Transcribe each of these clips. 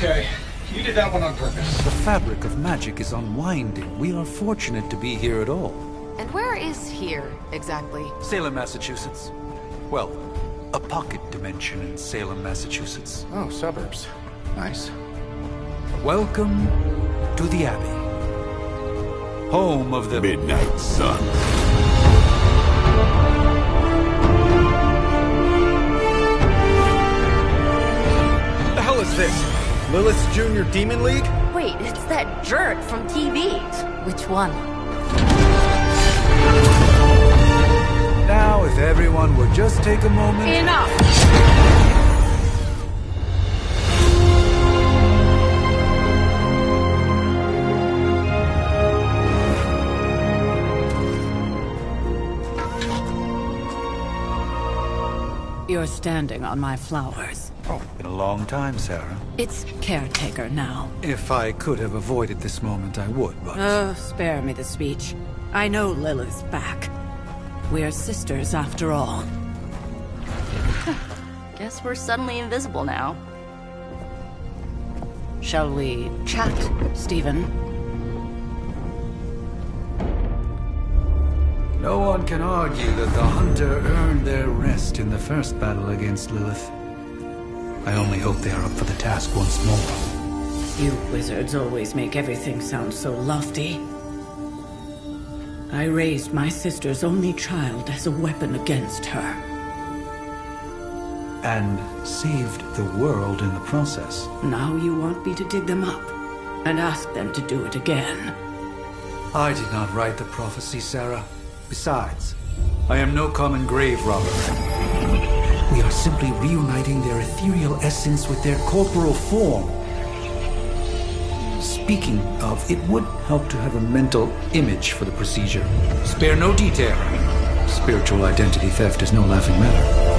Okay, you did that one on purpose. The fabric of magic is unwinding. We are fortunate to be here at all. And where is here, exactly? Salem, Massachusetts. Well, a pocket dimension in Salem, Massachusetts. Oh, suburbs. Nice. Welcome to the Abbey. Home of the Midnight Sun. The hell is this? Lilith's Junior Demon League? Wait, it's that jerk from TV. Which one? Now, if everyone would just take a moment... Enough! You're standing on my flowers. Oh, been a long time, Sarah. It's caretaker now. If I could have avoided this moment, I would, but... Oh, spare me the speech. I know Lilith's back. We're sisters after all. Guess we're suddenly invisible now. Shall we chat, Stephen? No one can argue that the Hunter earned their rest in the first battle against Lilith. I only hope they are up for the task once more. You wizards always make everything sound so lofty. I raised my sister's only child as a weapon against her. And saved the world in the process. Now you want me to dig them up and ask them to do it again. I did not write the prophecy, Sarah. Besides, I am no common grave robber. We are simply reuniting their ethereal essence with their corporal form. Speaking of, it would help to have a mental image for the procedure. Spare no detail. Spiritual identity theft is no laughing matter.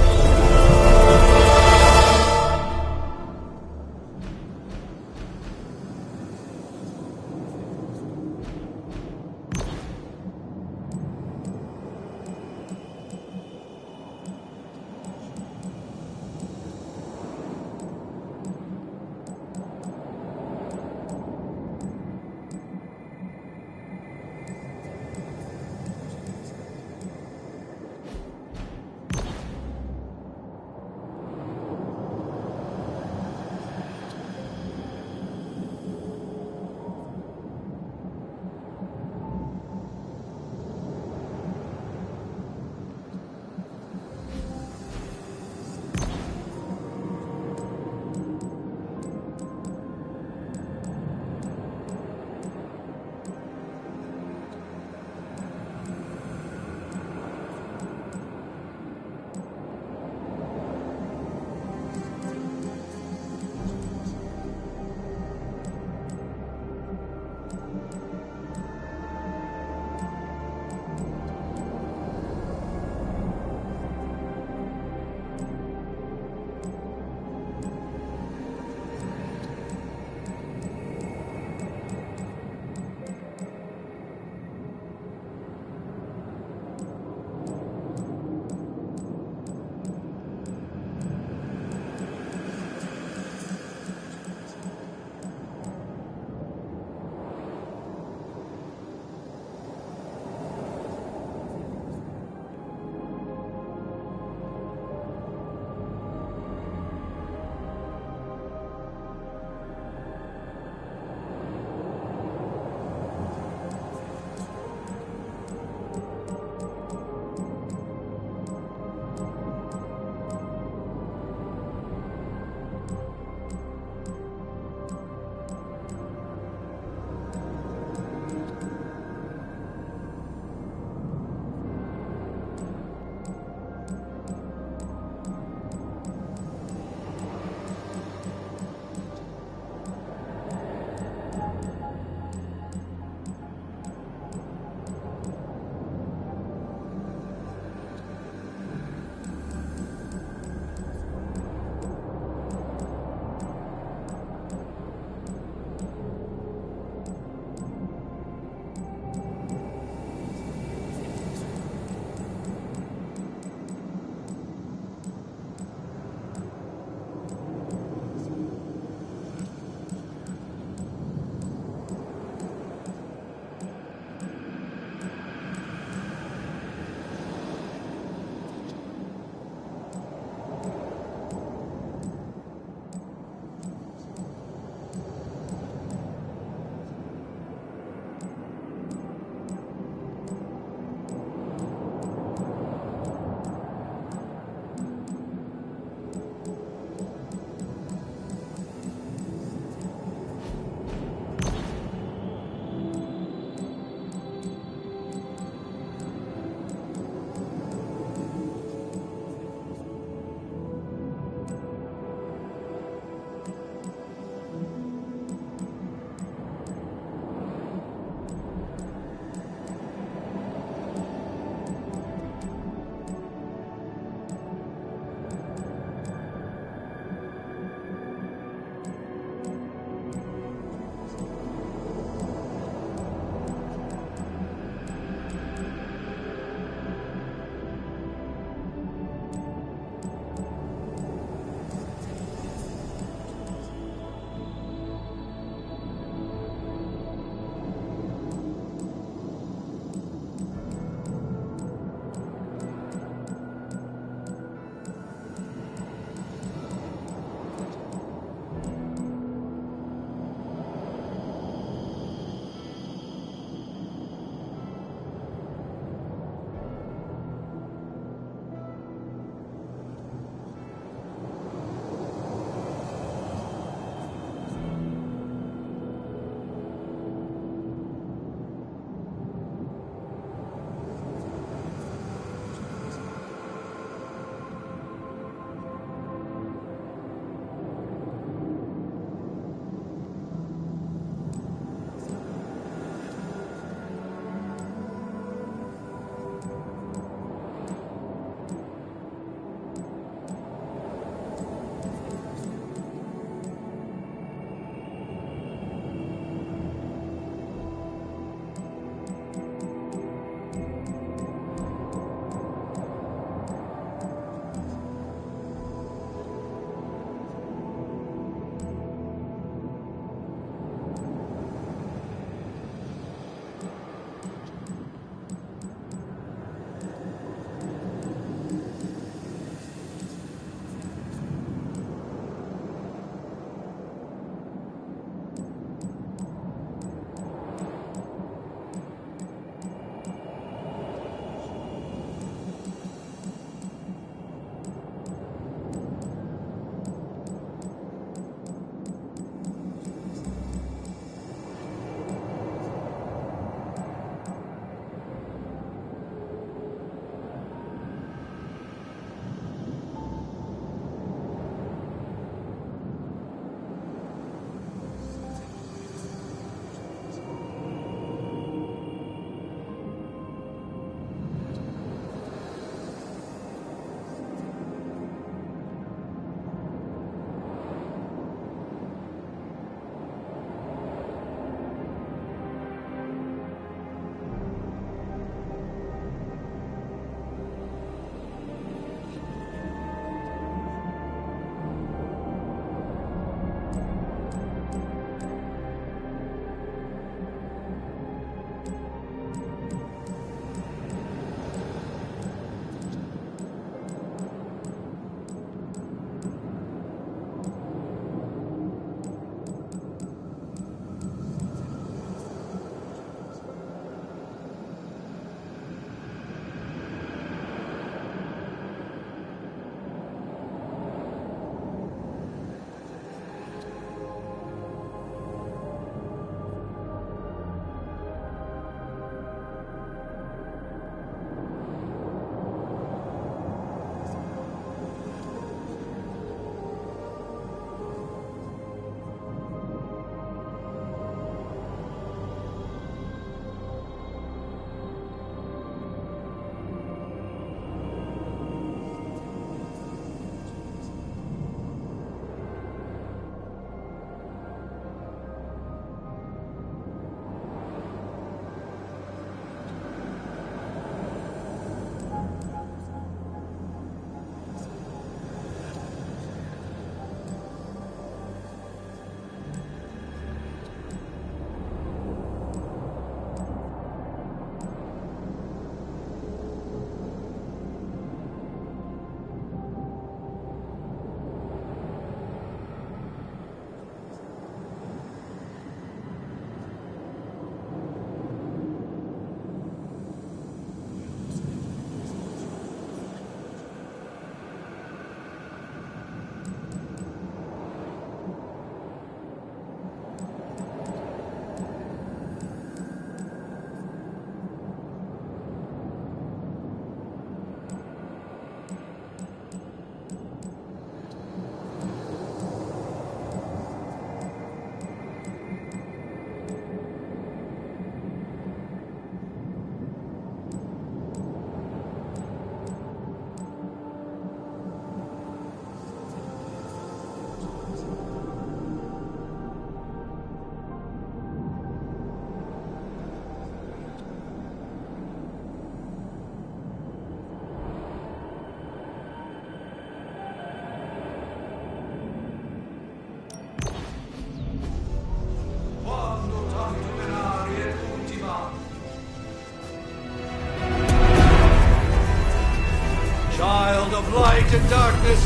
darkness!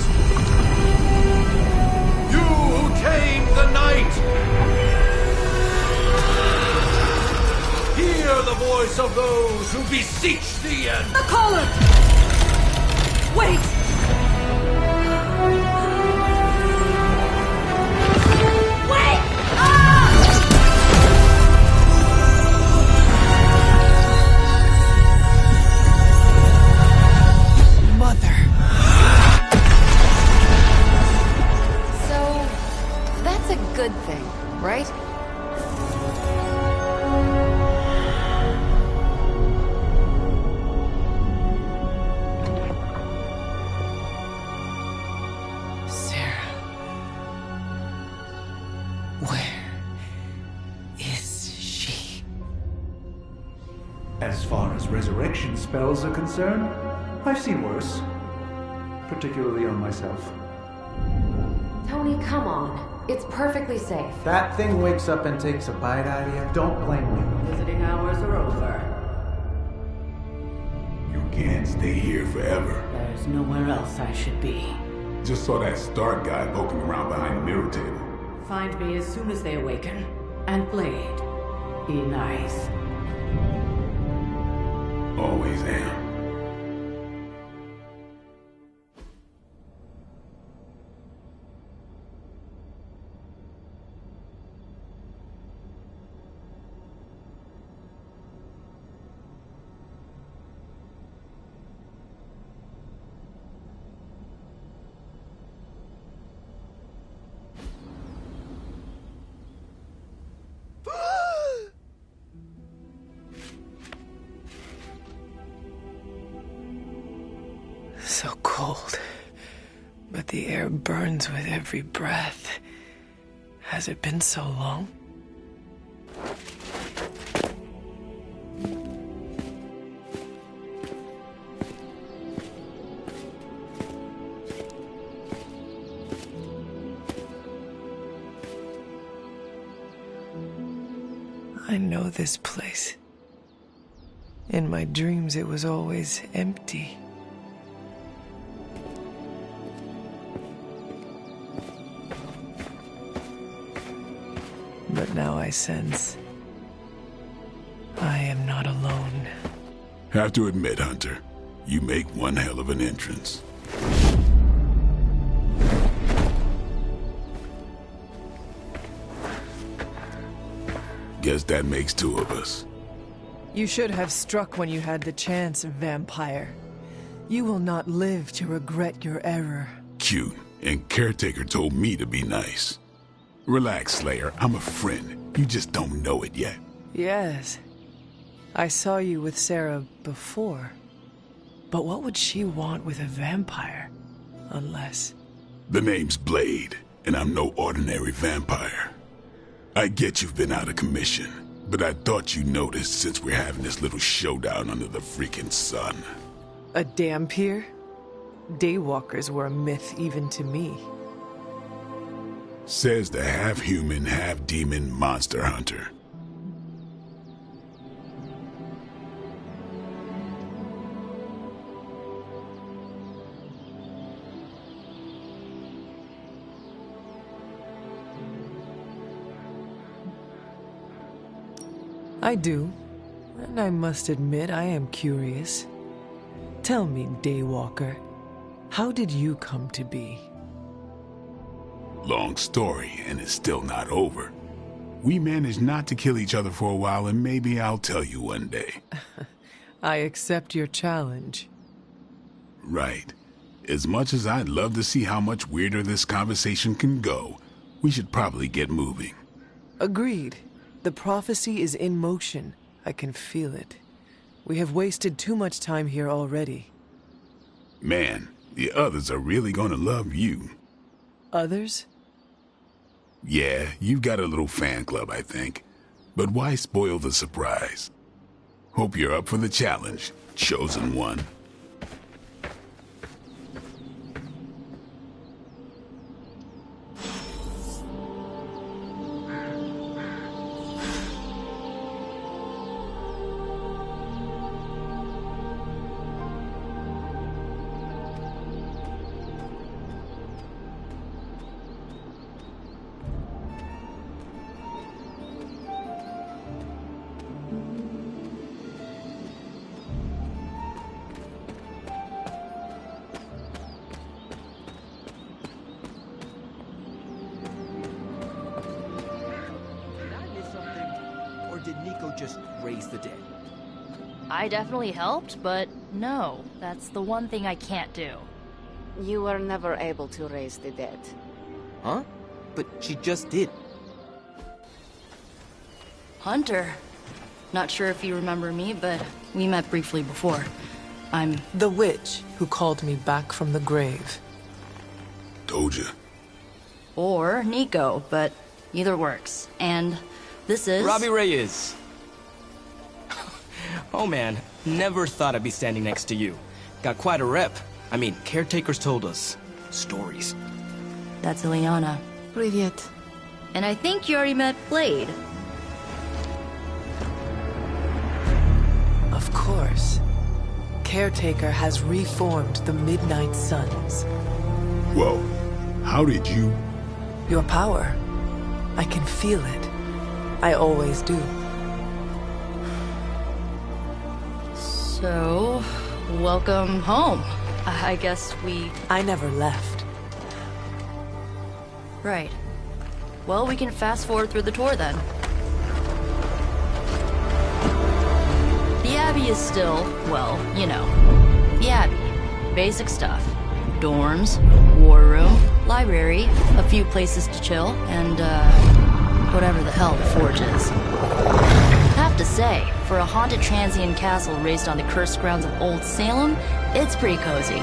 You who tame the night! Hear the voice of those who beseech the end! The collar! Wait! Wait! Ah! Mother. So, that's a good thing, right? Sarah. Where is she? As far as resurrection spells are concerned, I've seen worse. Particularly on myself. Tony, come on. It's perfectly safe. That thing wakes up and takes a bite out of you. Don't blame me. Visiting hours are over. You can't stay here forever. There's nowhere else I should be. Just saw that Stark guy poking around behind the mirror table. Find me as soon as they awaken. And Blade, be nice. Always am. So cold. But the air burns with every breath. Has it been so long? I know this place. In my dreams, it was always empty. But now I sense I am not alone. Have to admit, Hunter, you make one hell of an entrance. Guess that makes two of us. You should have struck when you had the chance, vampire. You will not live to regret your error. Cute, and Caretaker told me to be nice. Relax, Slayer. I'm a friend. You just don't know it yet. Yes. I saw you with Sarah before. But what would she want with a vampire? Unless... The name's Blade, and I'm no ordinary vampire. I get you've been out of commission, but I thought you noticed since we're having this little showdown under the freaking sun. a Dhampir? Daywalkers were a myth even to me. Says the half-human, half-demon monster hunter. I do, and I must admit I am curious. Tell me, Daywalker, how did you come to be? Long story, and it's still not over. We managed not to kill each other for a while, and maybe I'll tell you one day. I accept your challenge. Right. As much as I'd love to see how much weirder this conversation can go, we should probably get moving. Agreed. The prophecy is in motion. I can feel it. We have wasted too much time here already. Man, the others are really gonna love you. Others? Yeah, you've got a little fan club, I think. But why spoil the surprise? Hope you're up for the challenge, chosen one. did Nico just raise the dead? I definitely helped, but no, that's the one thing I can't do. You were never able to raise the dead. Huh? But she just did. Hunter. Not sure if you remember me, but we met briefly before. I'm... The witch who called me back from the grave. Told ya. Or Nico, but either works. And this is... Robbie Reyes. Oh man, never thought I'd be standing next to you. Got quite a rep. I mean, caretakers told us stories. That's Ileana. Привет. And I think you already met Blade. Of course. Caretaker has reformed the Midnight Suns. Whoa. How did you... Your power. I can feel it. I always do. So, welcome home. I guess we... I never left. Right. Well, we can fast forward through the tour then. The Abbey is still, well, you know, the Abbey. Basic stuff. Dorms, war room, library, a few places to chill, and, whatever the hell the Forge is. Have to say, for a haunted transient castle raised on the cursed grounds of Old Salem, it's pretty cozy.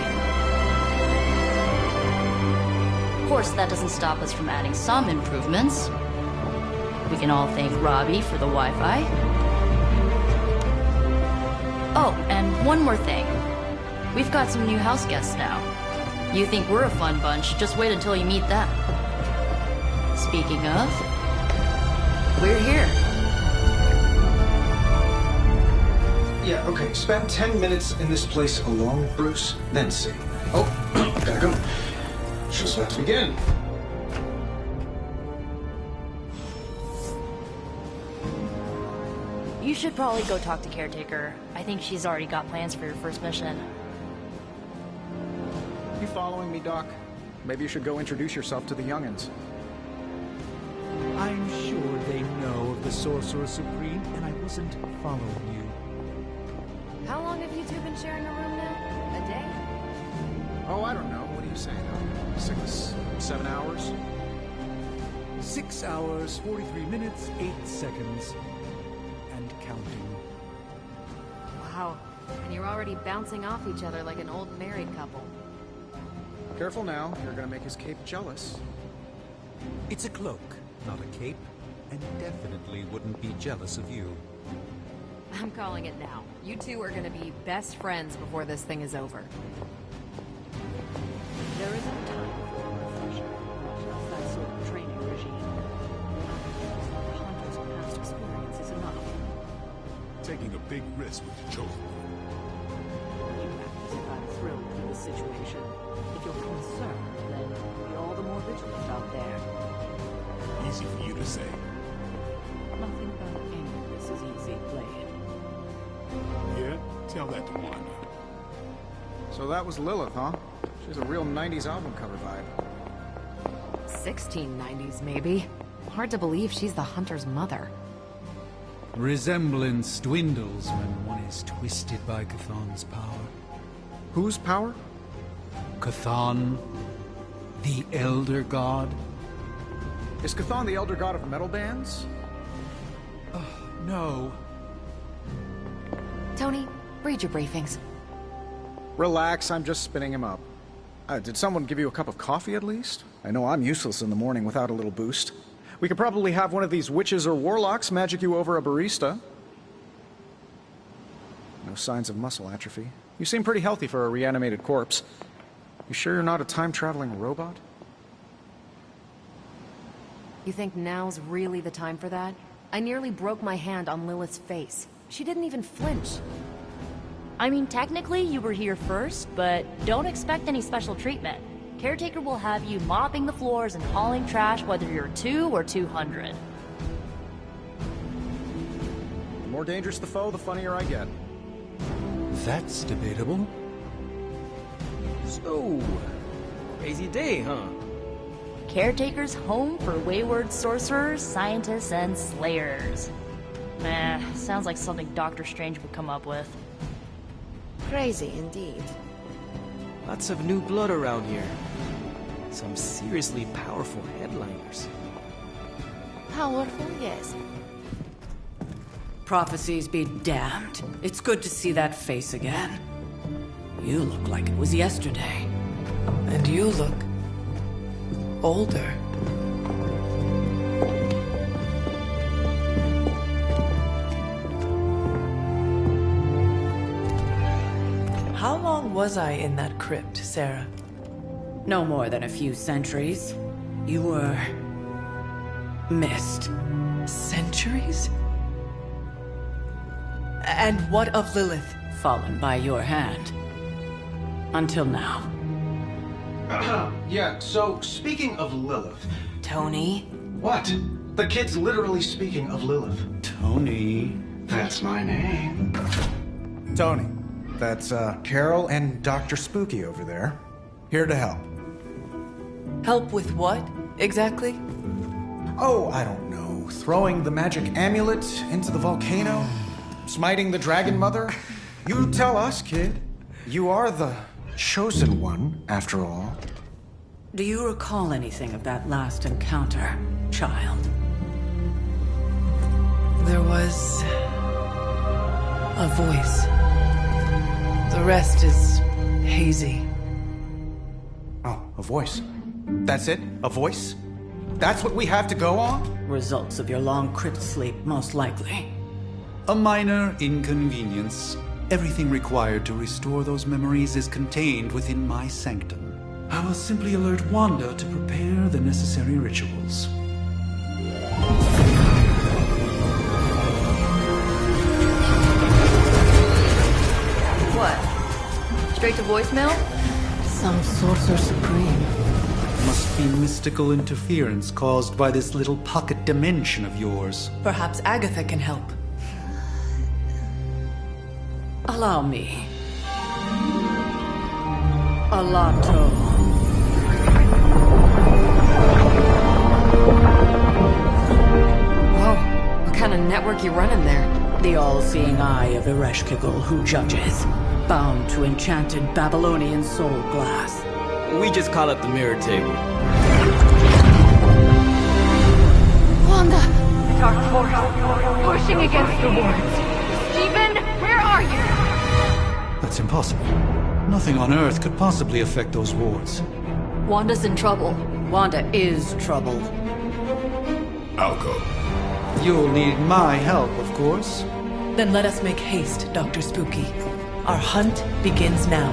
Of course, that doesn't stop us from adding some improvements. We can all thank Robbie for the Wi-Fi. Oh, and one more thing. We've got some new house guests now. You think we're a fun bunch, just wait until you meet them. Speaking of, we're here. Yeah, okay. Spend 10 minutes in this place alone, Bruce, then see. Oh, gotta go. Show's about to begin. You should probably go talk to Caretaker. I think she's already got plans for your first mission. You following me, Doc? Maybe you should go introduce yourself to the youngins. I'm sure they know of the Sorcerer Supreme, and I wasn't following you. How long have you two been sharing a room now? A day? Oh, I don't know. What are you saying? 6, 7 hours? 6 hours, 43 minutes, 8 seconds. And counting. Wow. And you're already bouncing off each other like an old married couple. Careful now. You're gonna make his cape jealous. It's a cloak, not a cape, and definitely wouldn't be jealous of you. I'm calling it now. You two are gonna be best friends before this thing is over. There isn't time for a refresher, much less that sort of training regime. The Hunter's past experience is enough. Taking a big risk with the Chosen. You act as if I'm thrilled with the situation. If you're concerned, then be all the more vigilant out there. Easy for you to say. Nothing about any of this is easy, Blade. Yeah? Tell that to Wanda. So that was Lilith, huh? She's a real 90s album cover vibe. 1690s, maybe. Hard to believe she's the Hunter's mother. Resemblance dwindles when one is twisted by Chthon's power. Whose power? Chthon, the Elder God. Is Chthon the elder god of metal bands? No. Tony, read your briefings. Relax, I'm just spinning him up. Did someone give you a cup of coffee at least? I know I'm useless in the morning without a little boost. We could probably have one of these witches or warlocks magic you over a barista. No signs of muscle atrophy. You seem pretty healthy for a reanimated corpse. You sure you're not a time-traveling robot? You think now's really the time for that? I nearly broke my hand on Lilith's face. She didn't even flinch. I mean, technically you were here first, but don't expect any special treatment. Caretaker will have you mopping the floors and hauling trash whether you're 2 or 200. The more dangerous the foe, the funnier I get. That's debatable. So, crazy day, huh? Caretaker's home for wayward sorcerers, scientists, and slayers. Nah, sounds like something Doctor Strange would come up with. Crazy indeed. Lots of new blood around here. Some seriously powerful headliners. Powerful, yes. Prophecies be damned. It's good to see that face again. You look like it was yesterday. And you look older. How long was I in that crypt, Sarah? No more than a few centuries. You were... missed. Centuries? And what of Lilith? Fallen by your hand. Until now. Yeah, so speaking of Lilith... Tony? What? The kid's literally speaking of Lilith. Tony. That's my name. Tony. That's, Carol and Dr. Spooky over there. Here to help. Help with what, exactly? Oh, I don't know. Throwing the magic amulet into the volcano? Smiting the Dragon Mother? You tell us, kid. You are the chosen one, after all. Do you recall anything of that last encounter, child? There was... a voice. The rest is hazy. Oh, a voice. That's it? A voice? That's what we have to go on? Results of your long crypt sleep, most likely. A minor inconvenience. Everything required to restore those memories is contained within my sanctum. I will simply alert Wanda to prepare the necessary rituals. What? Straight to voicemail? Some sorcerer supreme. Must be mystical interference caused by this little pocket dimension of yours. Perhaps Agatha can help. Allow me. Alato. Whoa, what kind of network you running there? The all-seeing eye of Ereshkigal who judges. Bound to enchanted Babylonian soul glass. We just call it the mirror table. Wanda! Dark force, pushing against the wards. Stephen, where are you? That's impossible. Nothing on Earth could possibly affect those wards. Wanda's in trouble. Wanda is trouble. I'll go. You'll need my help, of course. Then let us make haste, Dr. Spooky. Our hunt begins now.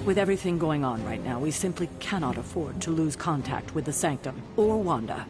With everything going on right now, we simply cannot afford to lose contact with the Sanctum or Wanda.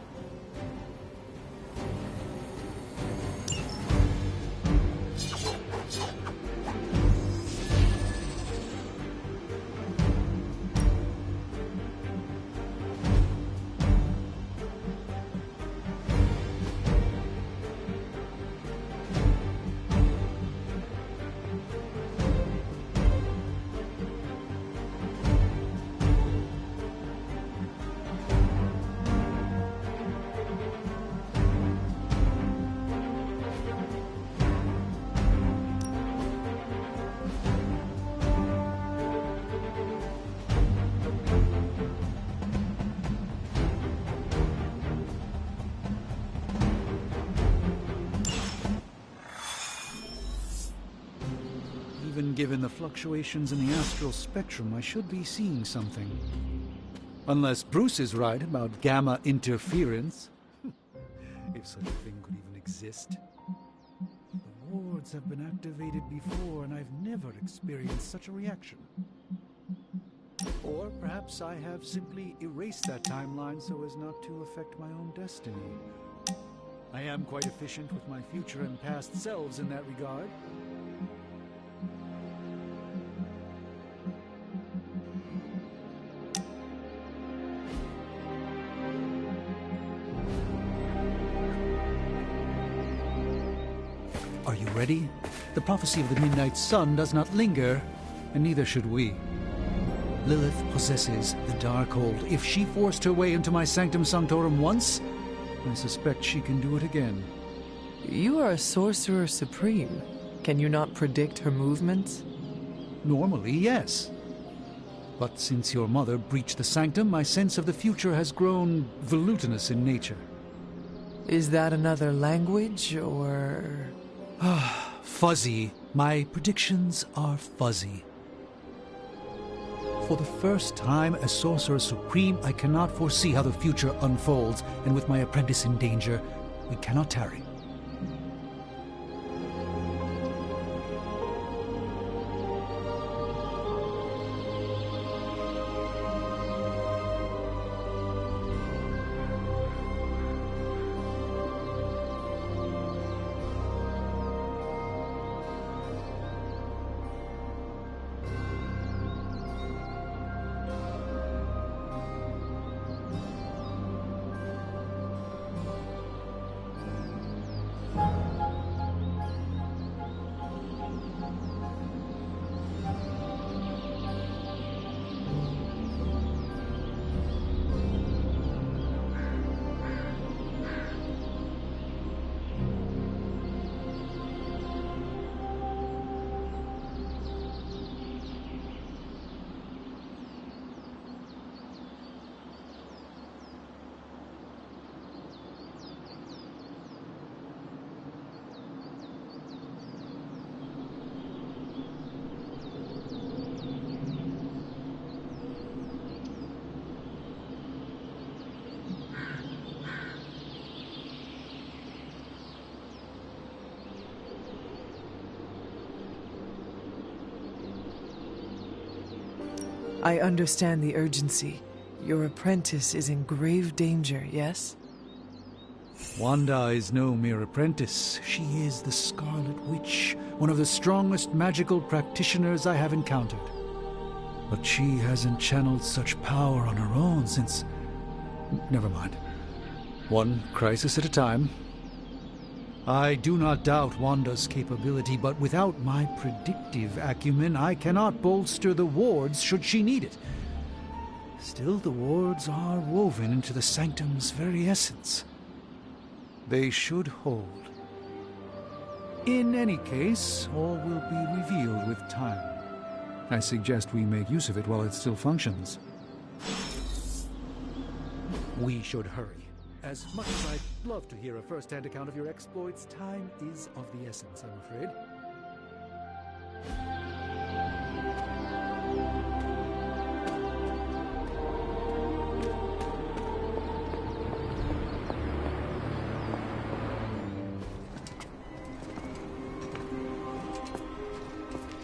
Even given the fluctuations in the astral spectrum, I should be seeing something. Unless Bruce is right about gamma interference. If such a thing could even exist. The wards have been activated before, and I've never experienced such a reaction. Or perhaps I have simply erased that timeline so as not to affect my own destiny. I am quite efficient with my future and past selves in that regard. Are you you ready? The prophecy of the Midnight Sun does not linger, and neither should we. Lilith possesses the Darkhold. If she forced her way into my Sanctum Sanctorum once, I suspect she can do it again. You are a Sorcerer Supreme. Can you not predict her movements? Normally, yes. But since your mother breached the Sanctum, my sense of the future has grown volutinous in nature. Is that another language, or...? Fuzzy. My predictions are fuzzy. For the first time as Sorcerer Supreme, I cannot foresee how the future unfolds, and with my apprentice in danger, we cannot tarry. I understand the urgency. Your apprentice is in grave danger, yes? Wanda is no mere apprentice. She is the Scarlet Witch, one of the strongest magical practitioners I have encountered. But she hasn't channeled such power on her own since... Never mind. One crisis at a time. I do not doubt Wanda's capability, but without my predictive acumen, I cannot bolster the wards should she need it. Still, the wards are woven into the Sanctum's very essence. They should hold. In any case, all will be revealed with time. I suggest we make use of it while it still functions. We should hurry. As much as I'd love to hear a first-hand account of your exploits, time is of the essence, I'm afraid.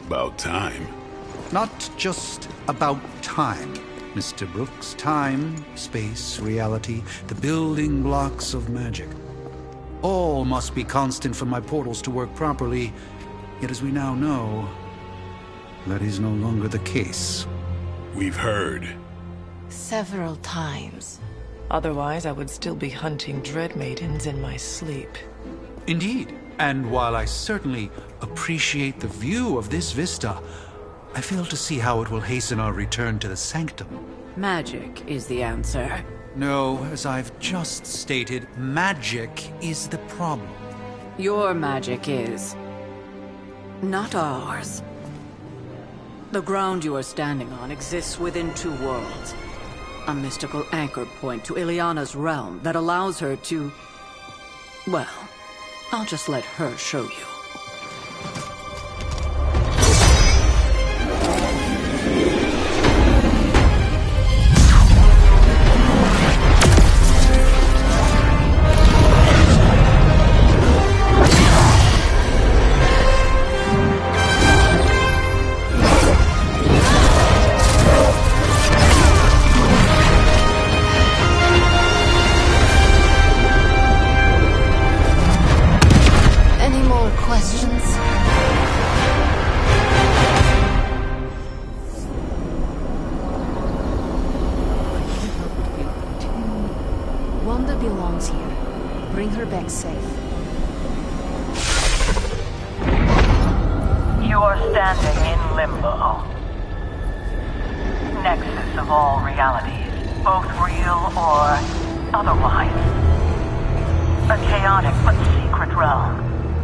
About time. Not just about time, Mr. Brooks. Time, space, reality, the building blocks of magic. All must be constant for my portals to work properly, yet as we now know, that is no longer the case. We've heard. Several times. Otherwise, I would still be hunting Dread Maidens in my sleep. Indeed. And while I certainly appreciate the view of this vista, I fail to see how it will hasten our return to the Sanctum. Magic is the answer. No, as I've just stated, magic is the problem. Your magic is... not ours. The ground you are standing on exists within two worlds. A mystical anchor point to Ileana's realm that allows her to... well, I'll just let her show you. Wanda belongs here. Bring her back safe. standing in limbo. Nexus of all realities, both real or otherwise. A chaotic but secret realm,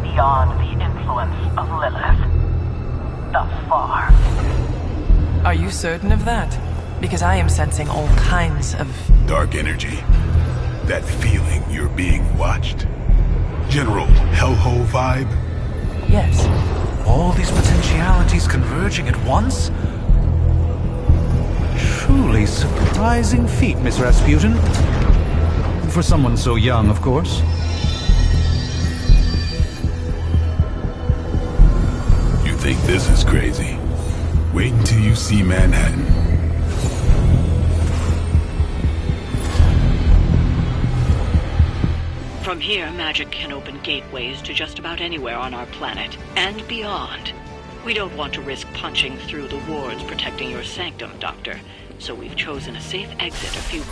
beyond the influence of Lilith. Thus far. Are you certain of that? Because I am sensing all kinds of... Dark energy. That feeling you're being watched. General hellhole vibe? Yes. All these potentialities converging at once? Truly surprising feat, Miss Rasputin. For someone so young, of course. You think this is crazy? Wait until you see Manhattan. From here, magic can open gateways to just about anywhere on our planet, and beyond. We don't want to risk punching through the wards protecting your sanctum, Doctor, so we've chosen a safe exit a few...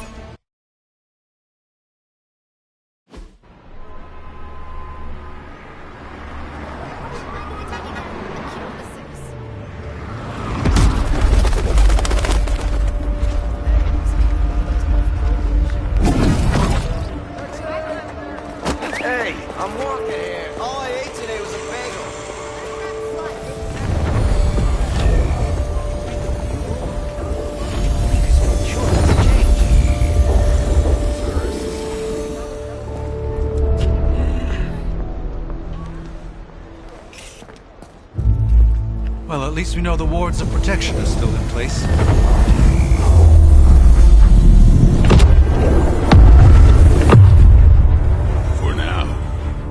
Hey, I'm walking here. All I ate today was a bagel. Well, at least we know the wards of protection are still in place. For now.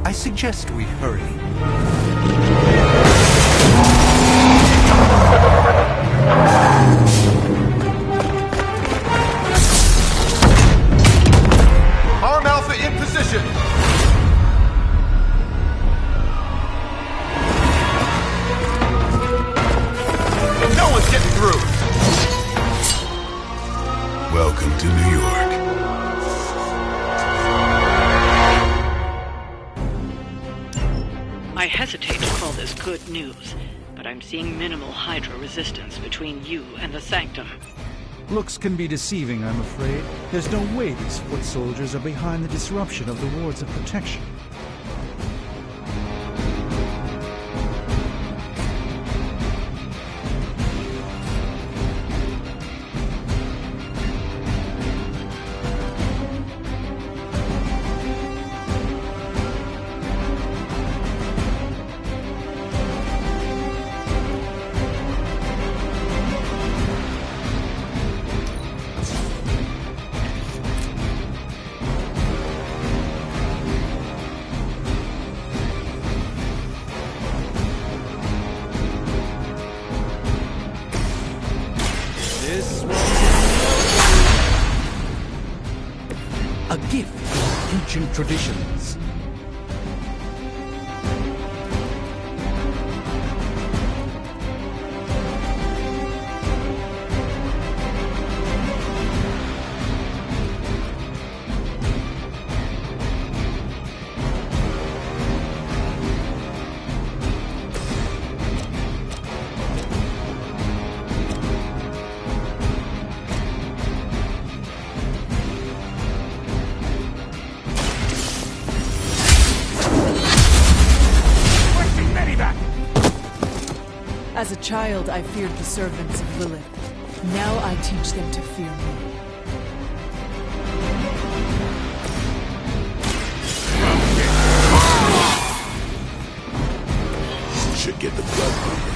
I suggest we hurry. Arm Alpha in position. No one's getting through. Welcome to New York. I hesitate to call this good news, but I'm seeing minimal Hydra resistance between you and the Sanctum. Looks can be deceiving, I'm afraid. There's no way these foot soldiers are behind the disruption of the wards of protection. A gift of ancient traditions. As a child, I feared the servants of Lilith. Now I teach them to fear me. Should get the blood pumping.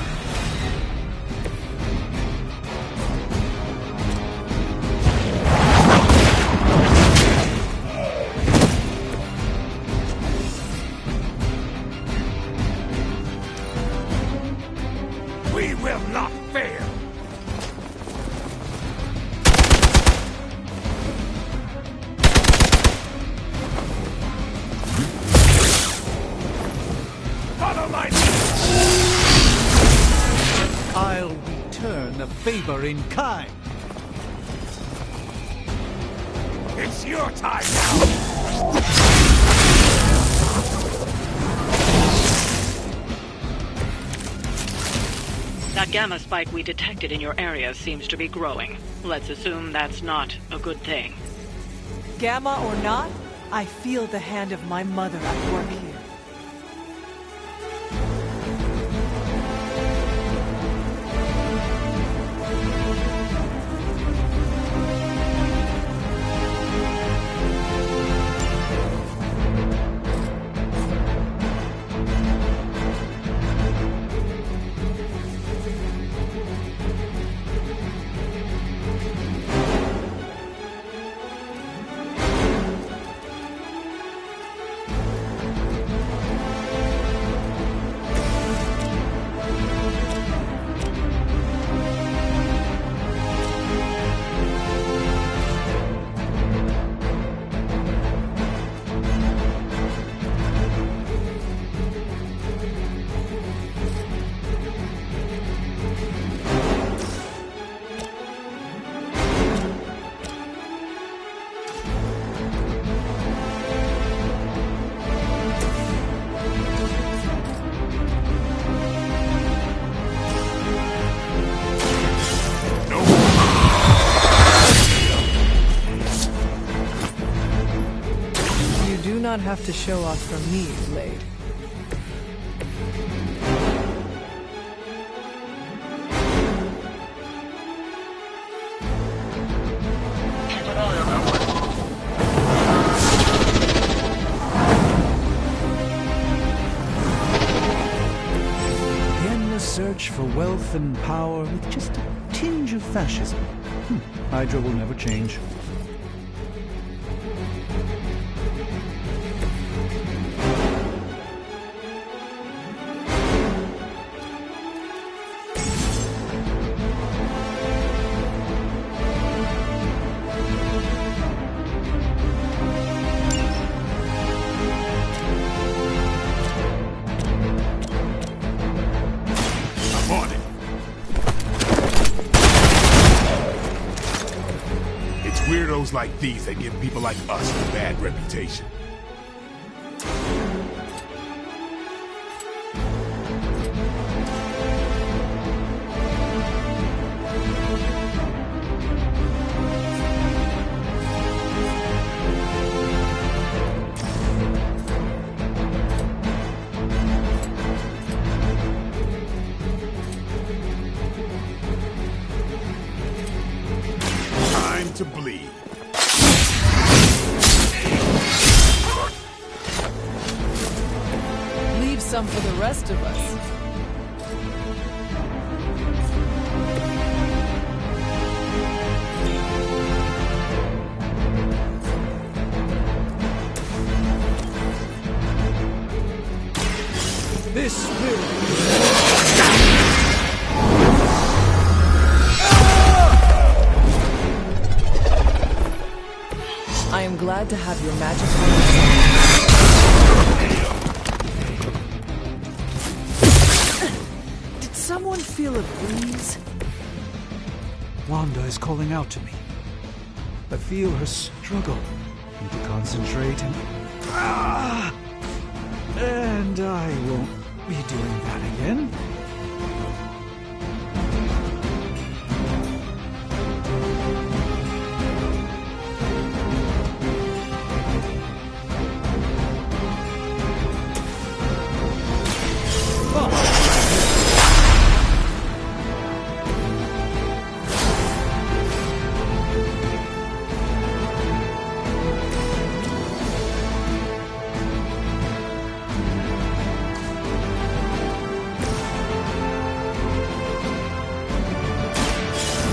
We will not fail! Follow my lead! I'll return the favor in kind. It's your time now! That gamma spike we detected in your area seems to be growing. Let's assume that's not a good thing. Gamma or not, I feel the hand of my mother at work here. You do not have to show off for me, Blade. The endless search for wealth and power with just a tinge of fascism. Hydra will never change. Weirdos like these that give people like us a bad reputation. Time to bleed. Leave some for the rest of us. This will... I am glad to have your magic on your side. Did someone feel a breeze? Wanda is calling out to me. I feel her struggle. Need to concentrate and... And I won't be doing that again.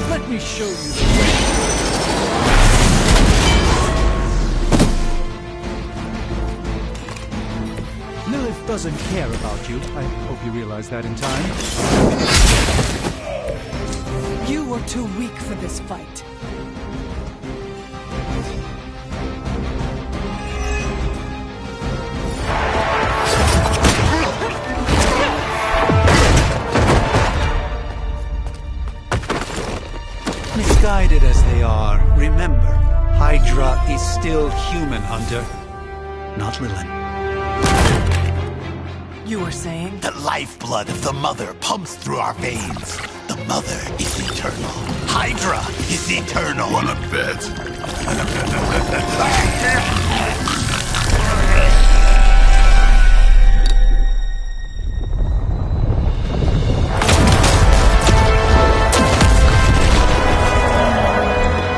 Let me show you the way. Lilith doesn't care about you. I hope you realize that in time. You were too weak for this fight. Misguided as they are, remember, Hydra is still human, Hunter, not Lilith. You were saying? The lifeblood of the Mother pumps through our veins. The Mother is eternal. Hydra is eternal. Wanna bet?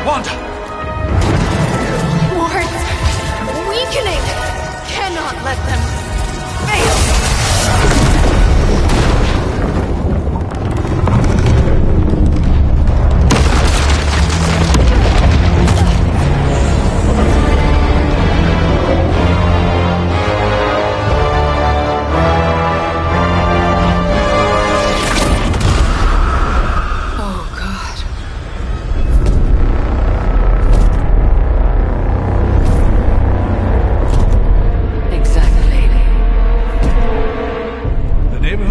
Wanda! Wards! Weakening! Cannot let them fail!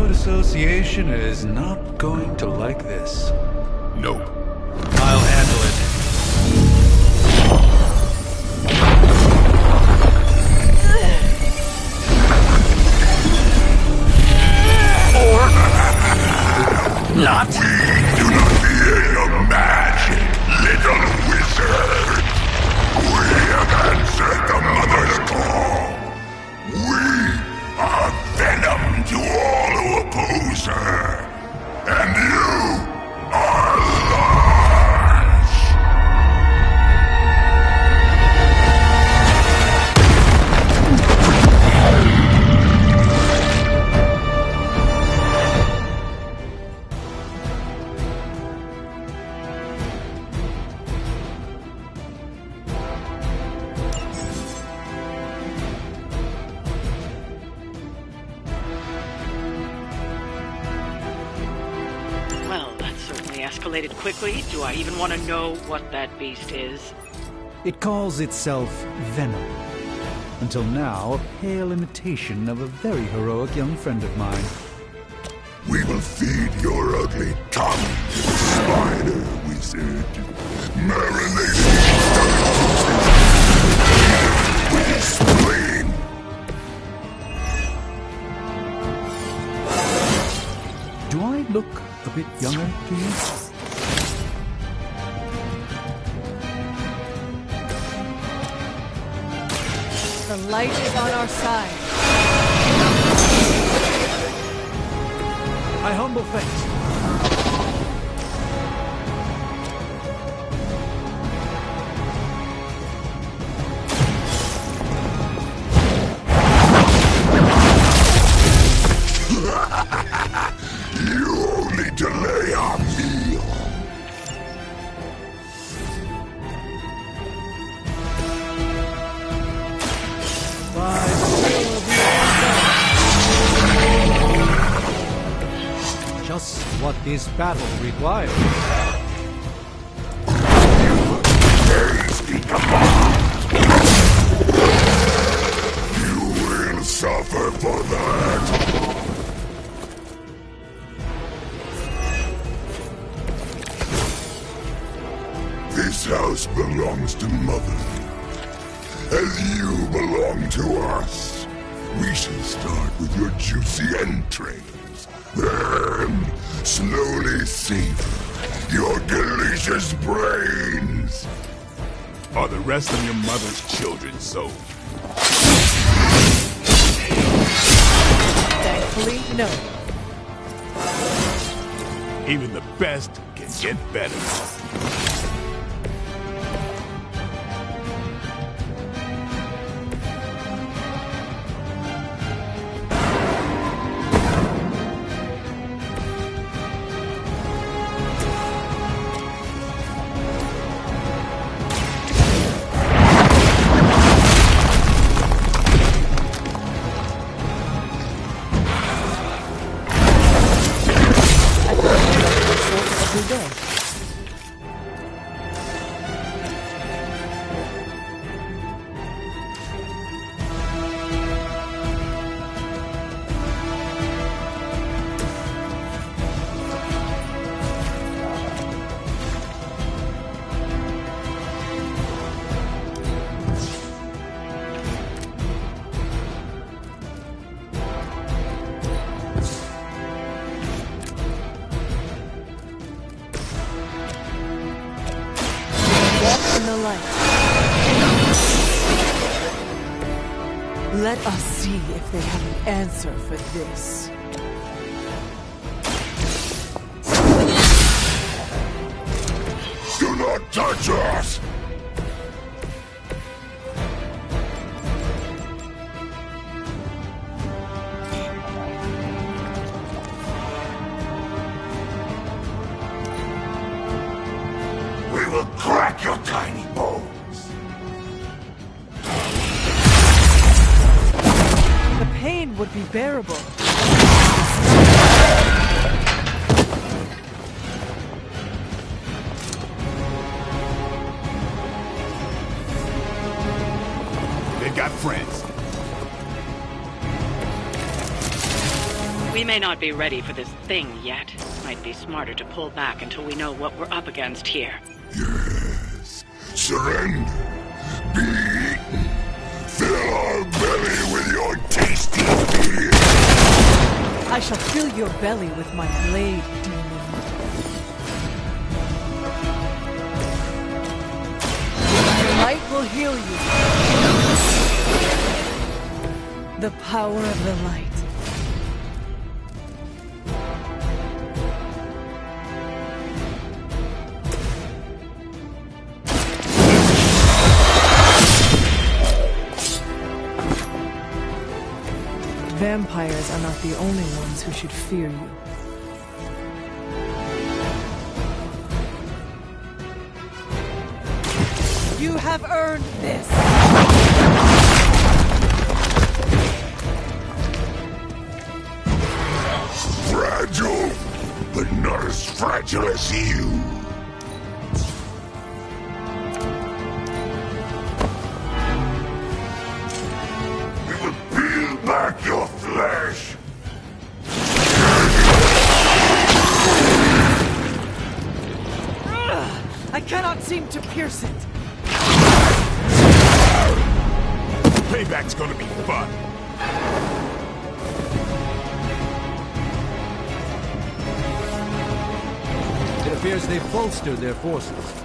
Association is not going to like this. Nope. I'll handle it. Not. We do not fear your magic, little wizard. We have answered the Mother's call. We are venom to all who oppose her. And you are lost. Well, that certainly escalated quickly. Do I even want to know what that beast is? It calls itself Venom. Until now, a pale imitation of a very heroic young friend of mine. We will feed your ugly tongue to the spider wizard. Marinated with his spleen. Do I look a bit younger to you? The light is on our side. I humble thanks. You only delay our meal. Just what this battle requires. Hasty command. You will suffer for that. This house belongs to Mother, as you belong to us. We shall start with your juicy entrails, then slowly savor your delicious brains. Are the rest of your mother's children sold? Thankfully, no. Even the best can get better. Let us see if they have an answer for this. Do not touch us! We will crack your tiny bones! The pain would be bearable. They've got friends. We may not be ready for this thing yet. Might be smarter to pull back until we know what we're up against here. Yes. Surrender. Be eaten. Fill our belly with your tasty fear. I shall fill your belly with my blade, demon. The light will heal you. The power of the light. Vampires are not the only ones who should fear you. You have earned this! Fragile, but not as fragile as you. We will peel back your flesh. I cannot seem to pierce it. Payback's gonna be fun. It appears they've bolstered their forces.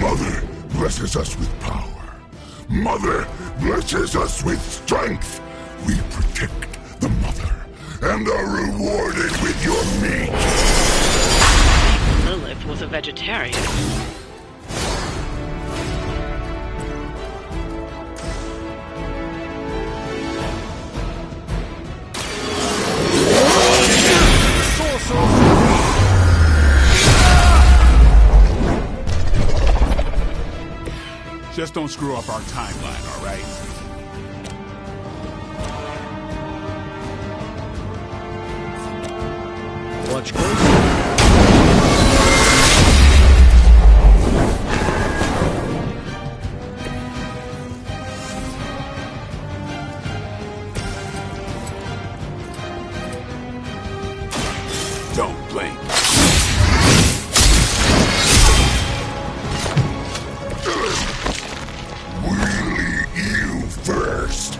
Mother blesses us with power. Mother blesses us with strength. We protect the mother and are rewarded with your meat. Lilith was a vegetarian. Just don't screw up our timeline, all right? Watch closely. Don't blink. We'll eat you first.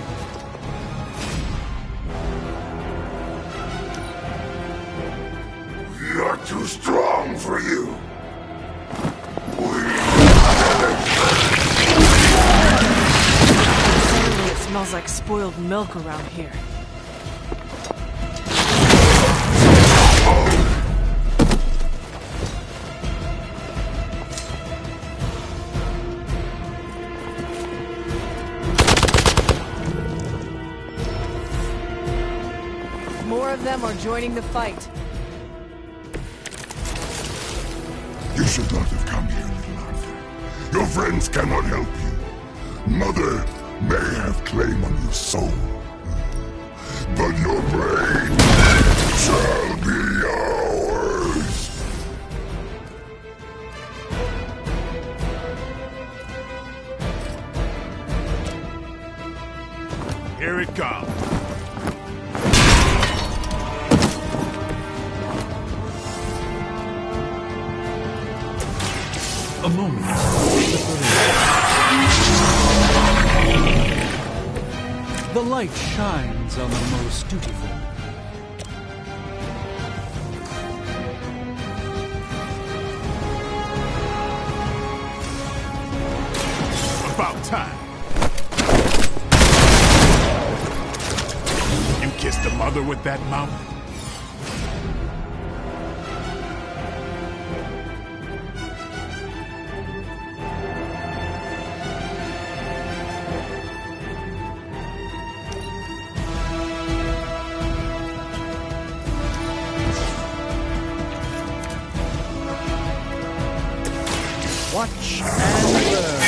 We are too strong for you. Suddenly it smells like spoiled milk around here. More of them are joining the fight. You should not have come here, little Arthur. Your friends cannot help you. Mother may have claim on your soul, but your brain shall be ours. Here it comes. A moment. The light shines on the most dutiful. About time. You kissed the mother with that mouth? Watch and learn.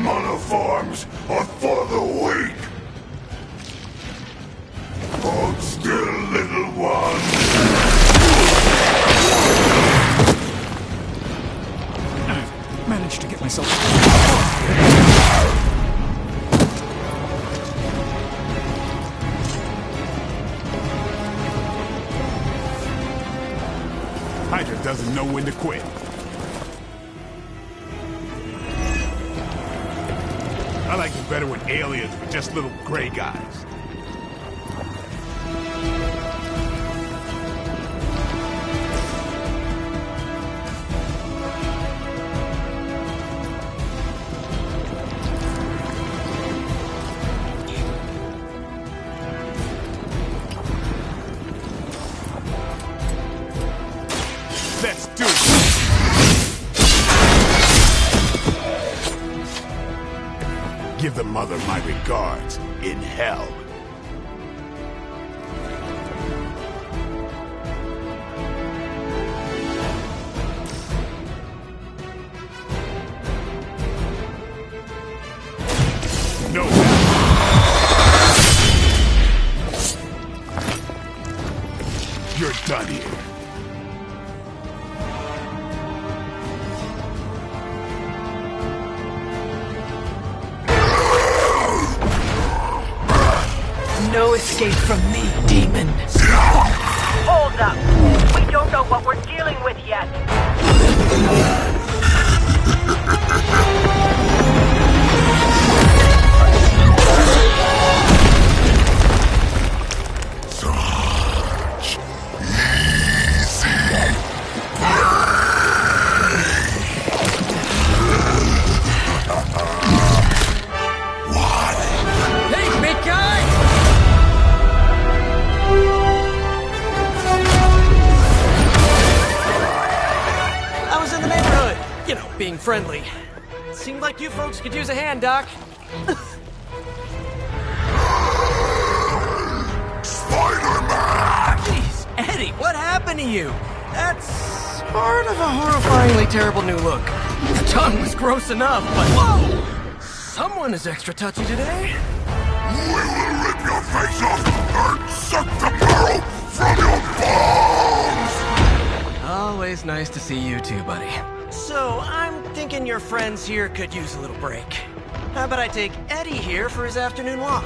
Monoforms are for the weak. Hold still, little one. I've managed to get myself... Hydra doesn't know when to quit. I like it better when aliens were just little gray guys. Let's do it! Give the mother my regards in hell. No. You're done here. No escape from me, demon. Hold up. We don't know what we're dealing with yet. Such easy Hey, big guy! I was in the neighborhood, you know, being friendly. Seemed like you folks could use a hand, Doc. Spider-Man! Jeez, Eddie, what happened to you? That's sort of a horrifyingly terrible new look. The tongue was gross enough, but whoa! Someone is extra touchy today. We will rip your face off and suck the marrow from your bones! Always nice to see you too, buddy. So, I'm thinking your friends here could use a little break. How about I take Eddie here for his afternoon walk?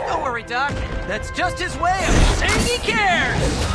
Don't worry, Doc. That's just his way of saying he cares!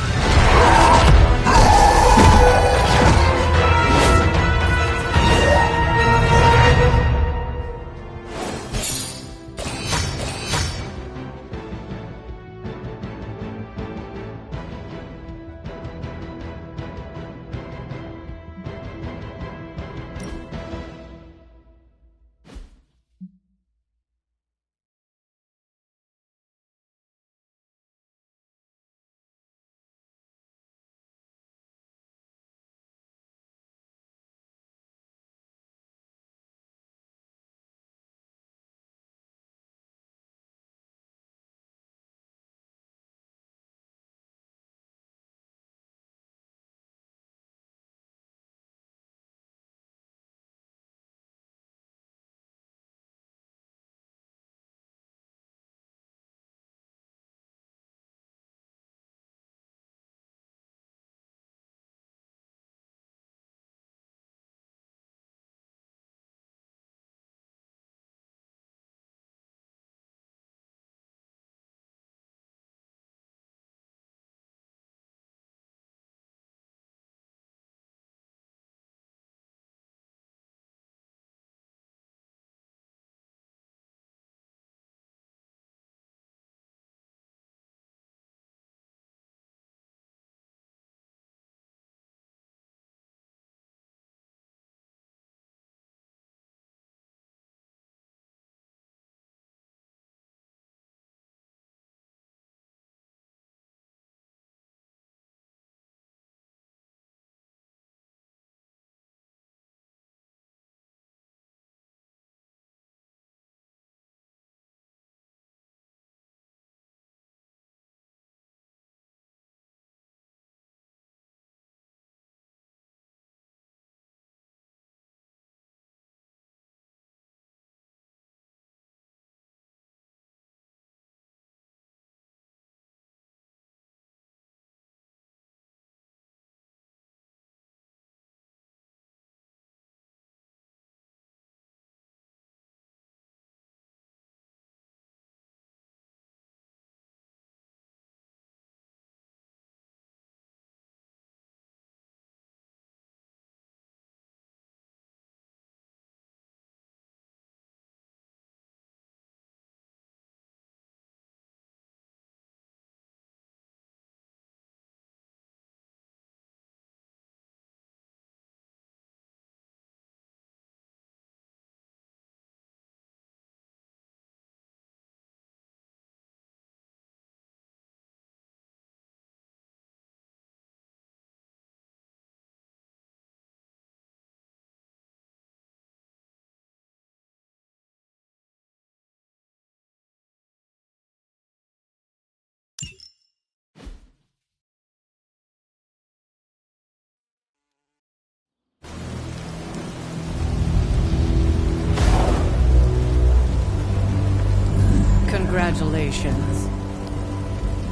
Congratulations.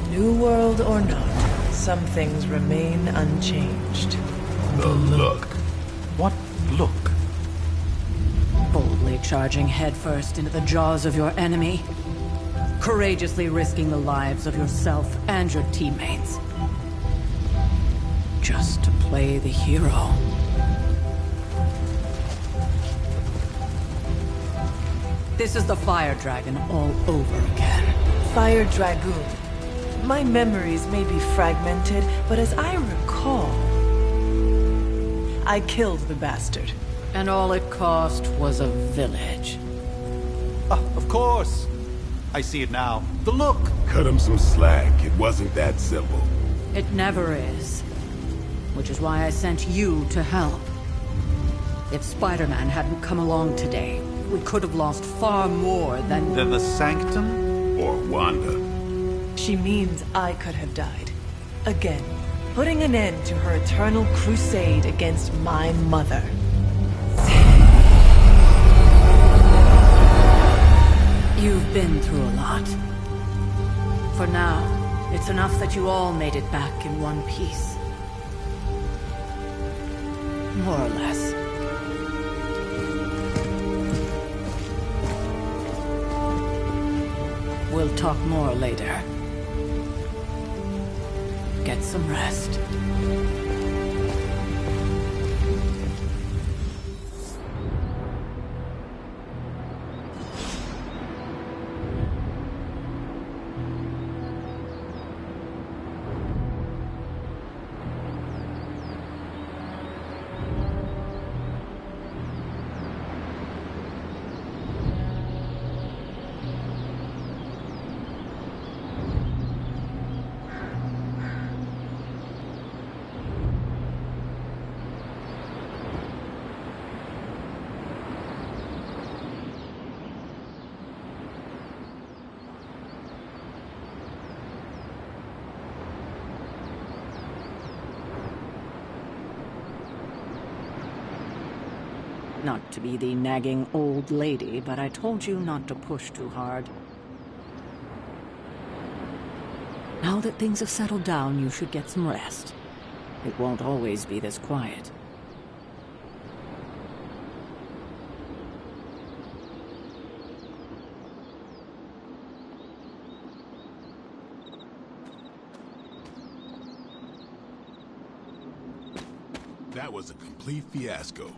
New world or not, some things remain unchanged. The look. What look? Boldly charging headfirst into the jaws of your enemy. Courageously risking the lives of yourself and your teammates. Just to play the hero. This is the Fire Dragon all over again. Fire Dragoon. My memories may be fragmented, but as I recall, I killed the bastard. And all it cost was a village. Of course. I see it now. The look. Cut him some slack. It wasn't that simple. It never is. Which is why I sent you to help. If Spider-Man hadn't come along today, we could have lost far more than... The Sanctum? Or Wanda. She means I could have died. Again, putting an end to her eternal crusade against my mother. You've been through a lot. For now, it's enough that you all made it back in one piece. More or less. We'll talk more later. Get some rest. Not to be the nagging old lady, but I told you not to push too hard. Now that things have settled down, you should get some rest. It won't always be this quiet. That was a complete fiasco.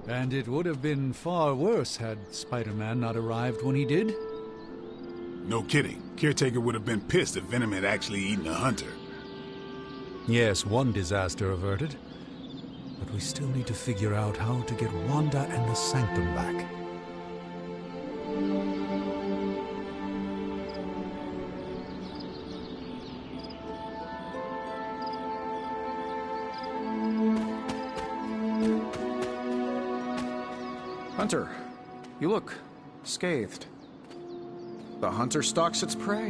And it would have been far worse had Spider-Man not arrived when he did. No kidding. Caretaker would have been pissed if Venom had actually eaten a hunter. Yes, one disaster averted. But we still need to figure out how to get Wanda and the Sanctum back. Hunter, you look scathed. The hunter stalks its prey.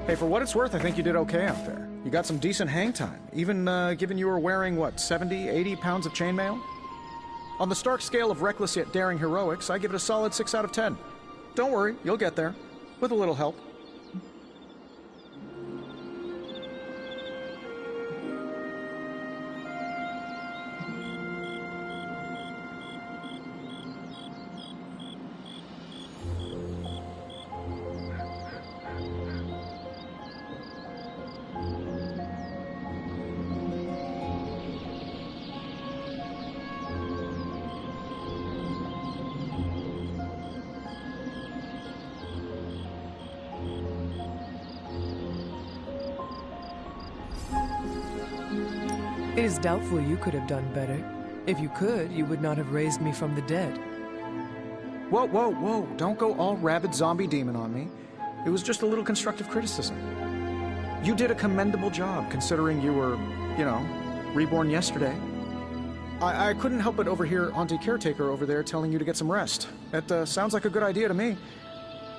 Hey, for what it's worth, I think you did okay out there. You got some decent hang time, even given you were wearing, what, 70, 80 pounds of chainmail? On the Stark scale of reckless yet daring heroics, I give it a solid 6 out of 10. Don't worry, you'll get there. With a little help. It is doubtful you could have done better. If you could, you would not have raised me from the dead. Whoa, whoa, whoa. Don't go all rabid zombie demon on me. It was just a little constructive criticism. You did a commendable job, considering you were, you know, reborn yesterday. I couldn't help but overhear Auntie Caretaker over there telling you to get some rest. That sounds like a good idea to me.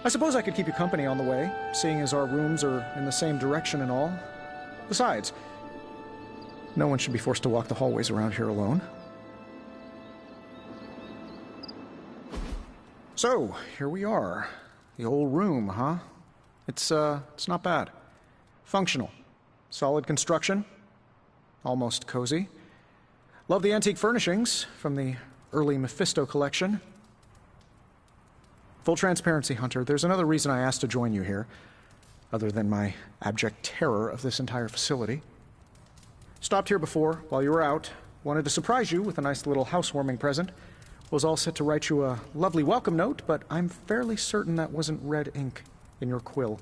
I suppose I could keep you company on the way, seeing as our rooms are in the same direction and all. Besides, no one should be forced to walk the hallways around here alone. So, here we are. The old room, huh? It's not bad. Functional. Solid construction. Almost cozy. Love the antique furnishings from the early Mephisto collection. Full transparency, Hunter, there's another reason I asked to join you here, other than my abject terror of this entire facility. Stopped here before, while you were out. Wanted to surprise you with a nice little housewarming present. Was all set to write you a lovely welcome note, but I'm fairly certain that wasn't red ink in your quill.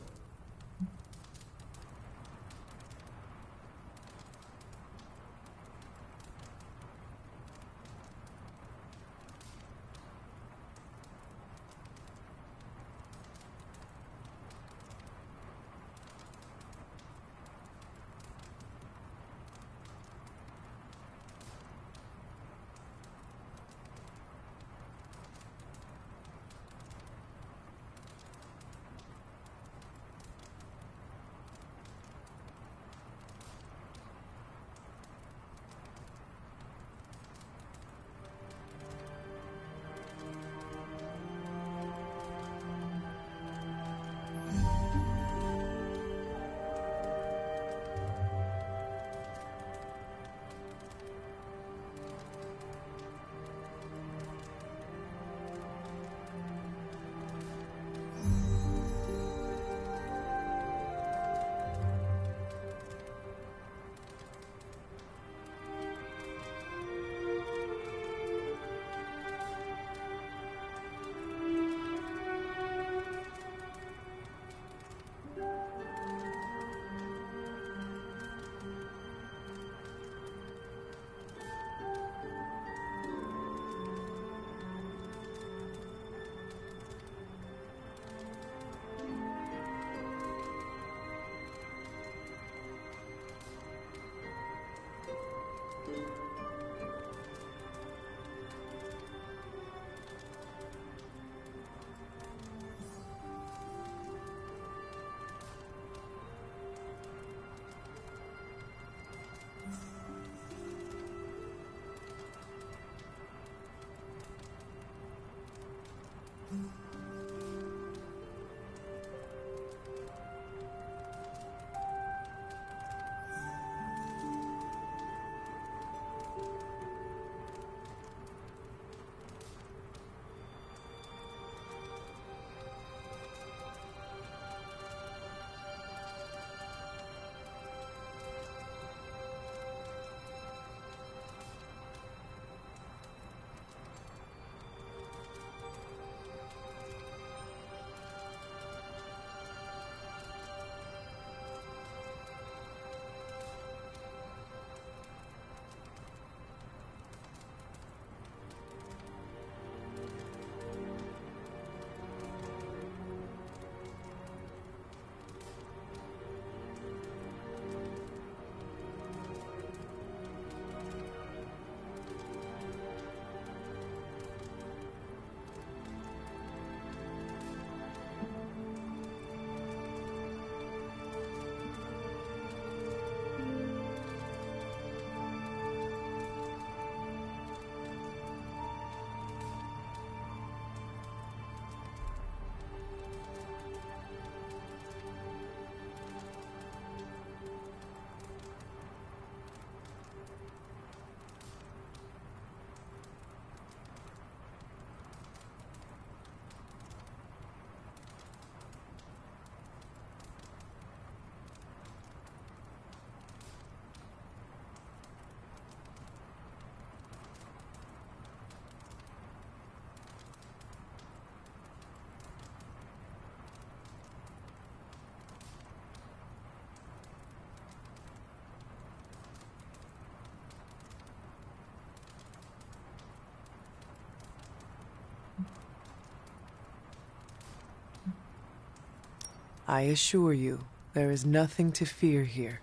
I assure you, there is nothing to fear here.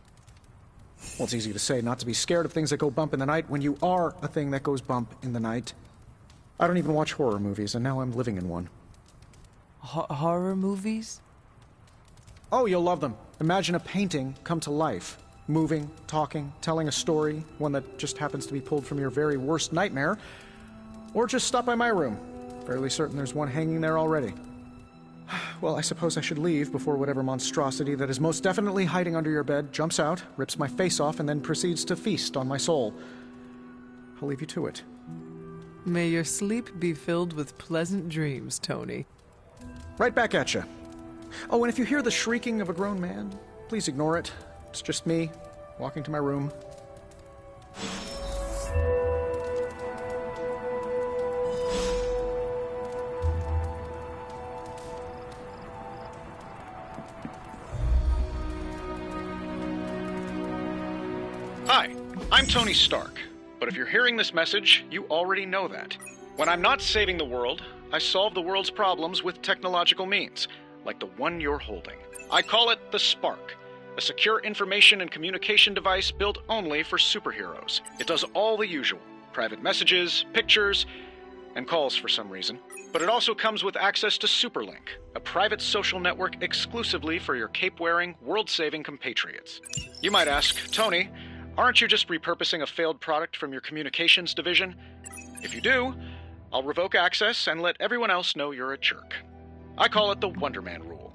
Well, it's easy to say not to be scared of things that go bump in the night when you are a thing that goes bump in the night. I don't even watch horror movies, and now I'm living in one. Horror movies? Oh, you'll love them. Imagine a painting come to life. Moving, talking, telling a story, one that just happens to be pulled from your very worst nightmare. Or just stop by my room. Fairly certain there's one hanging there already. Well, I suppose I should leave before whatever monstrosity that is most definitely hiding under your bed jumps out, rips my face off, and then proceeds to feast on my soul. I'll leave you to it. May your sleep be filled with pleasant dreams, Tony. Right back at you. Oh, and if you hear the shrieking of a grown man, please ignore it. It's just me, walking to my room. Hi, I'm Tony Stark, but if you're hearing this message, you already know that. When I'm not saving the world, I solve the world's problems with technological means, like the one you're holding. I call it the Spark, a secure information and communication device built only for superheroes. It does all the usual, private messages, pictures, and calls for some reason. But it also comes with access to Superlink, a private social network exclusively for your cape-wearing, world-saving compatriots. You might ask, Tony, aren't you just repurposing a failed product from your communications division? If you do, I'll revoke access and let everyone else know you're a jerk. I call it the Wonder Man rule.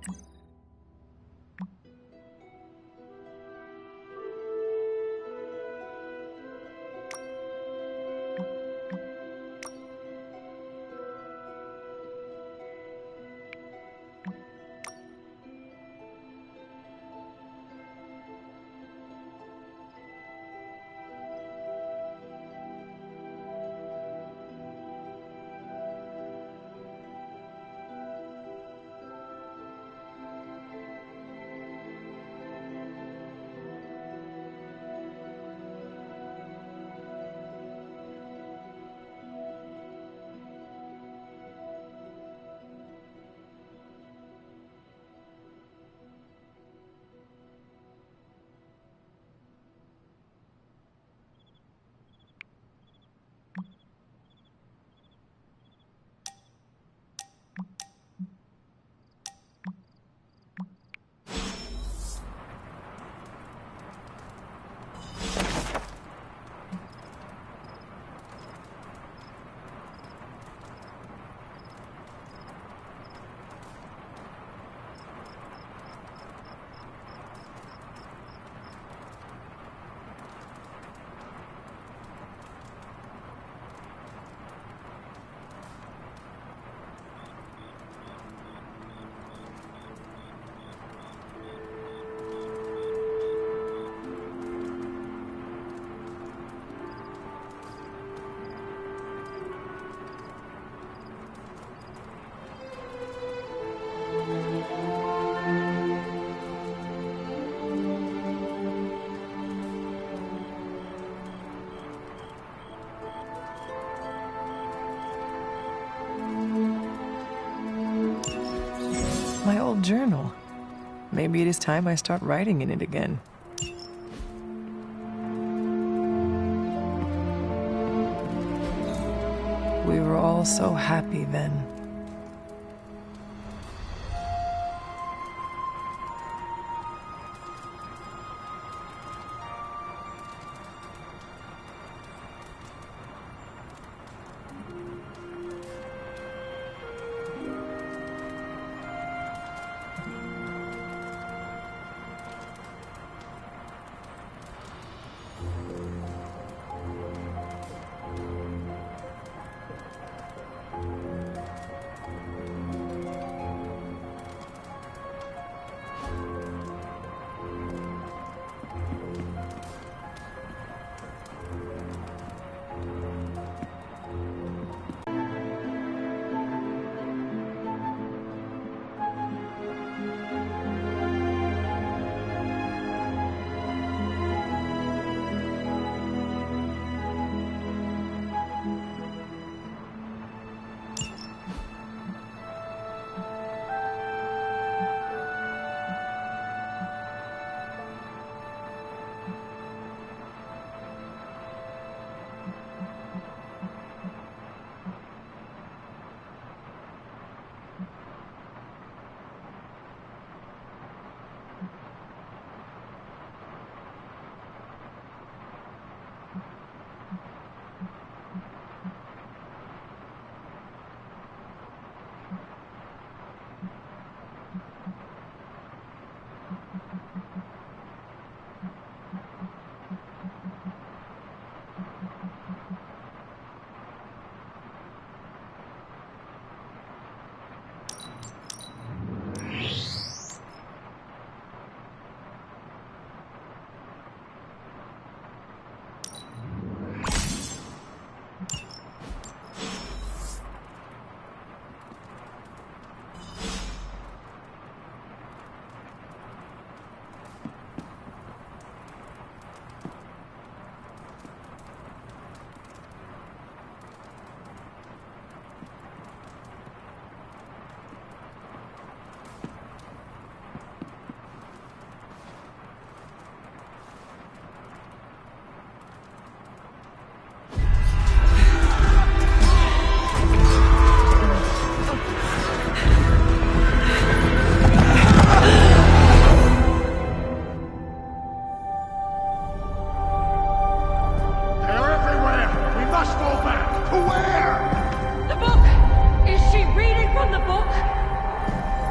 My old journal. Maybe it is time I start writing in it again. We were all so happy then.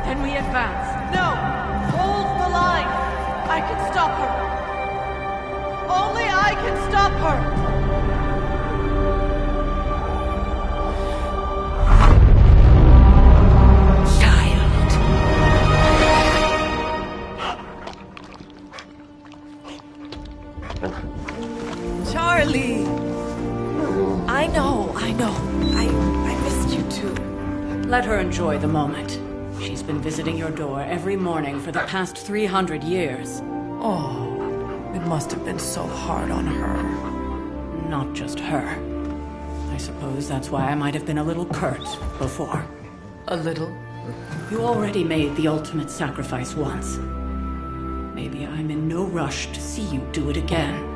Then we advance. No! Hold the line! I can stop her! Only I can stop her! Charlie! I know. I missed you too. Let her enjoy the moment. She's been visiting your door every morning for the past 300 years. Oh, it must have been so hard on her. Not just her. I suppose that's why I might have been a little curt before. A little? You already made the ultimate sacrifice once. Maybe I'm in no rush to see you do it again.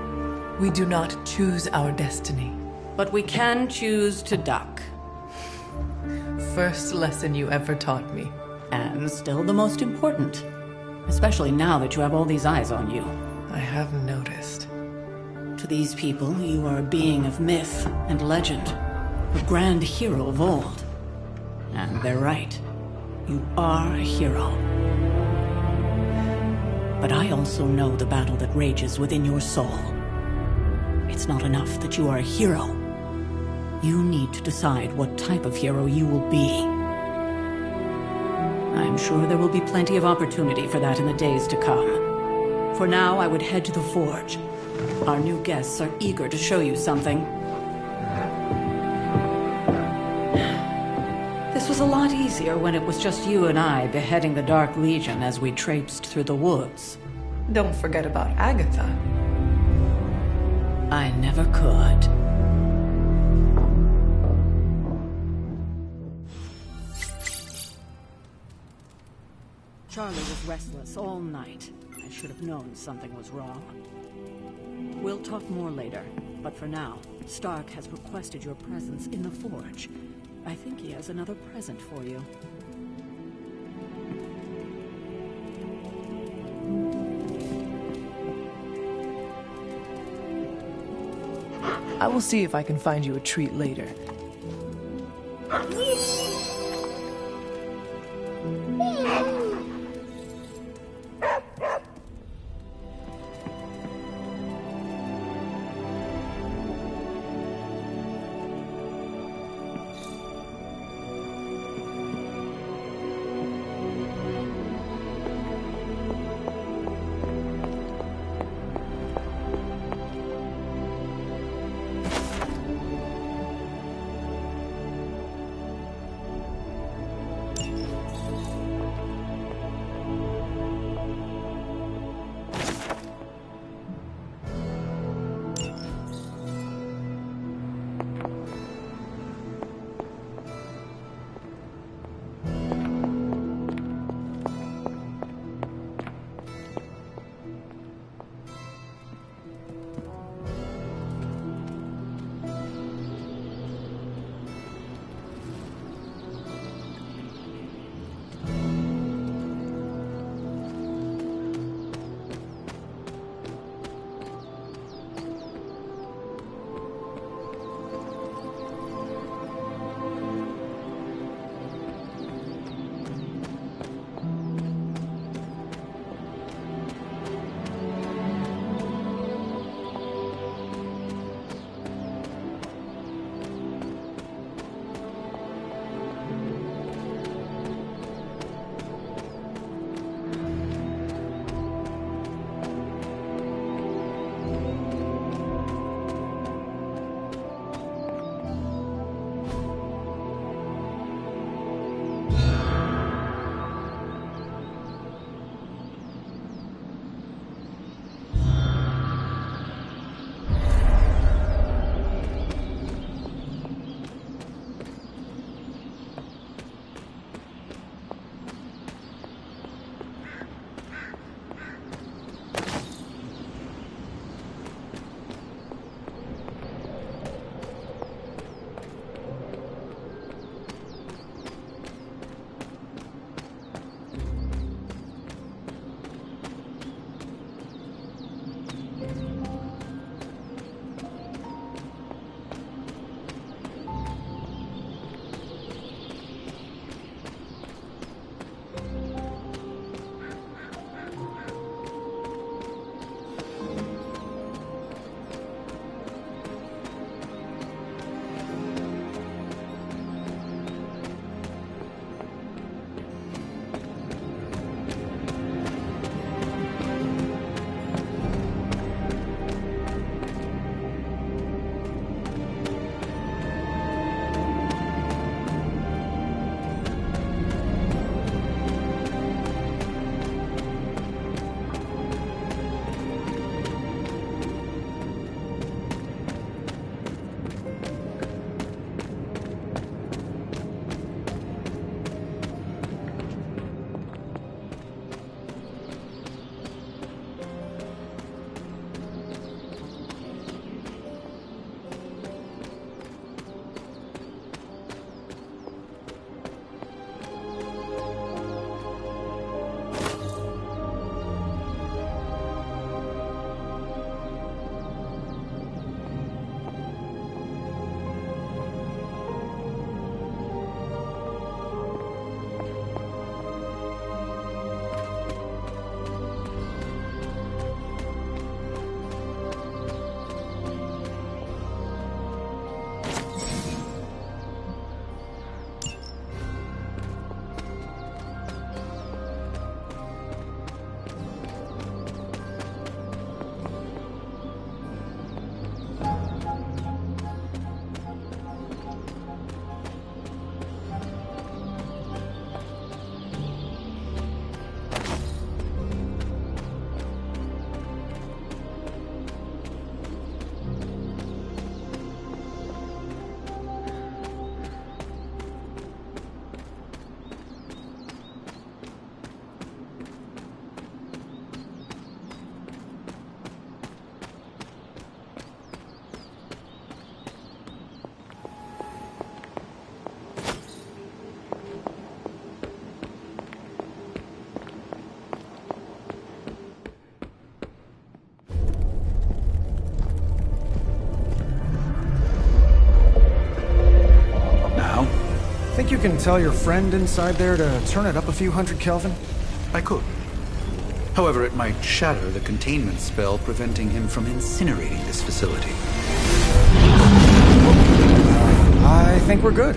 We do not choose our destiny. But we can choose to duck. First lesson you ever taught me. And still the most important. Especially now that you have all these eyes on you. I have noticed. To these people, you are a being of myth and legend. A grand hero of old. And they're right. You are a hero. But I also know the battle that rages within your soul. It's not enough that you are a hero. You need to decide what type of hero you will be. I'm sure there will be plenty of opportunity for that in the days to come. For now, I would head to the Forge. Our new guests are eager to show you something. This was a lot easier when it was just you and I beheading the Dark Legion as we traipsed through the woods. Don't forget about Agatha. I never could. Charlie was restless all night. I should have known something was wrong. We'll talk more later, but for now, Stark has requested your presence in the Forge. I think he has another present for you. I will see if I can find you a treat later. can tell your friend inside there to turn it up a few hundred Kelvin? I could. However, it might shatter the containment spell preventing him from incinerating this facility. I think we're good.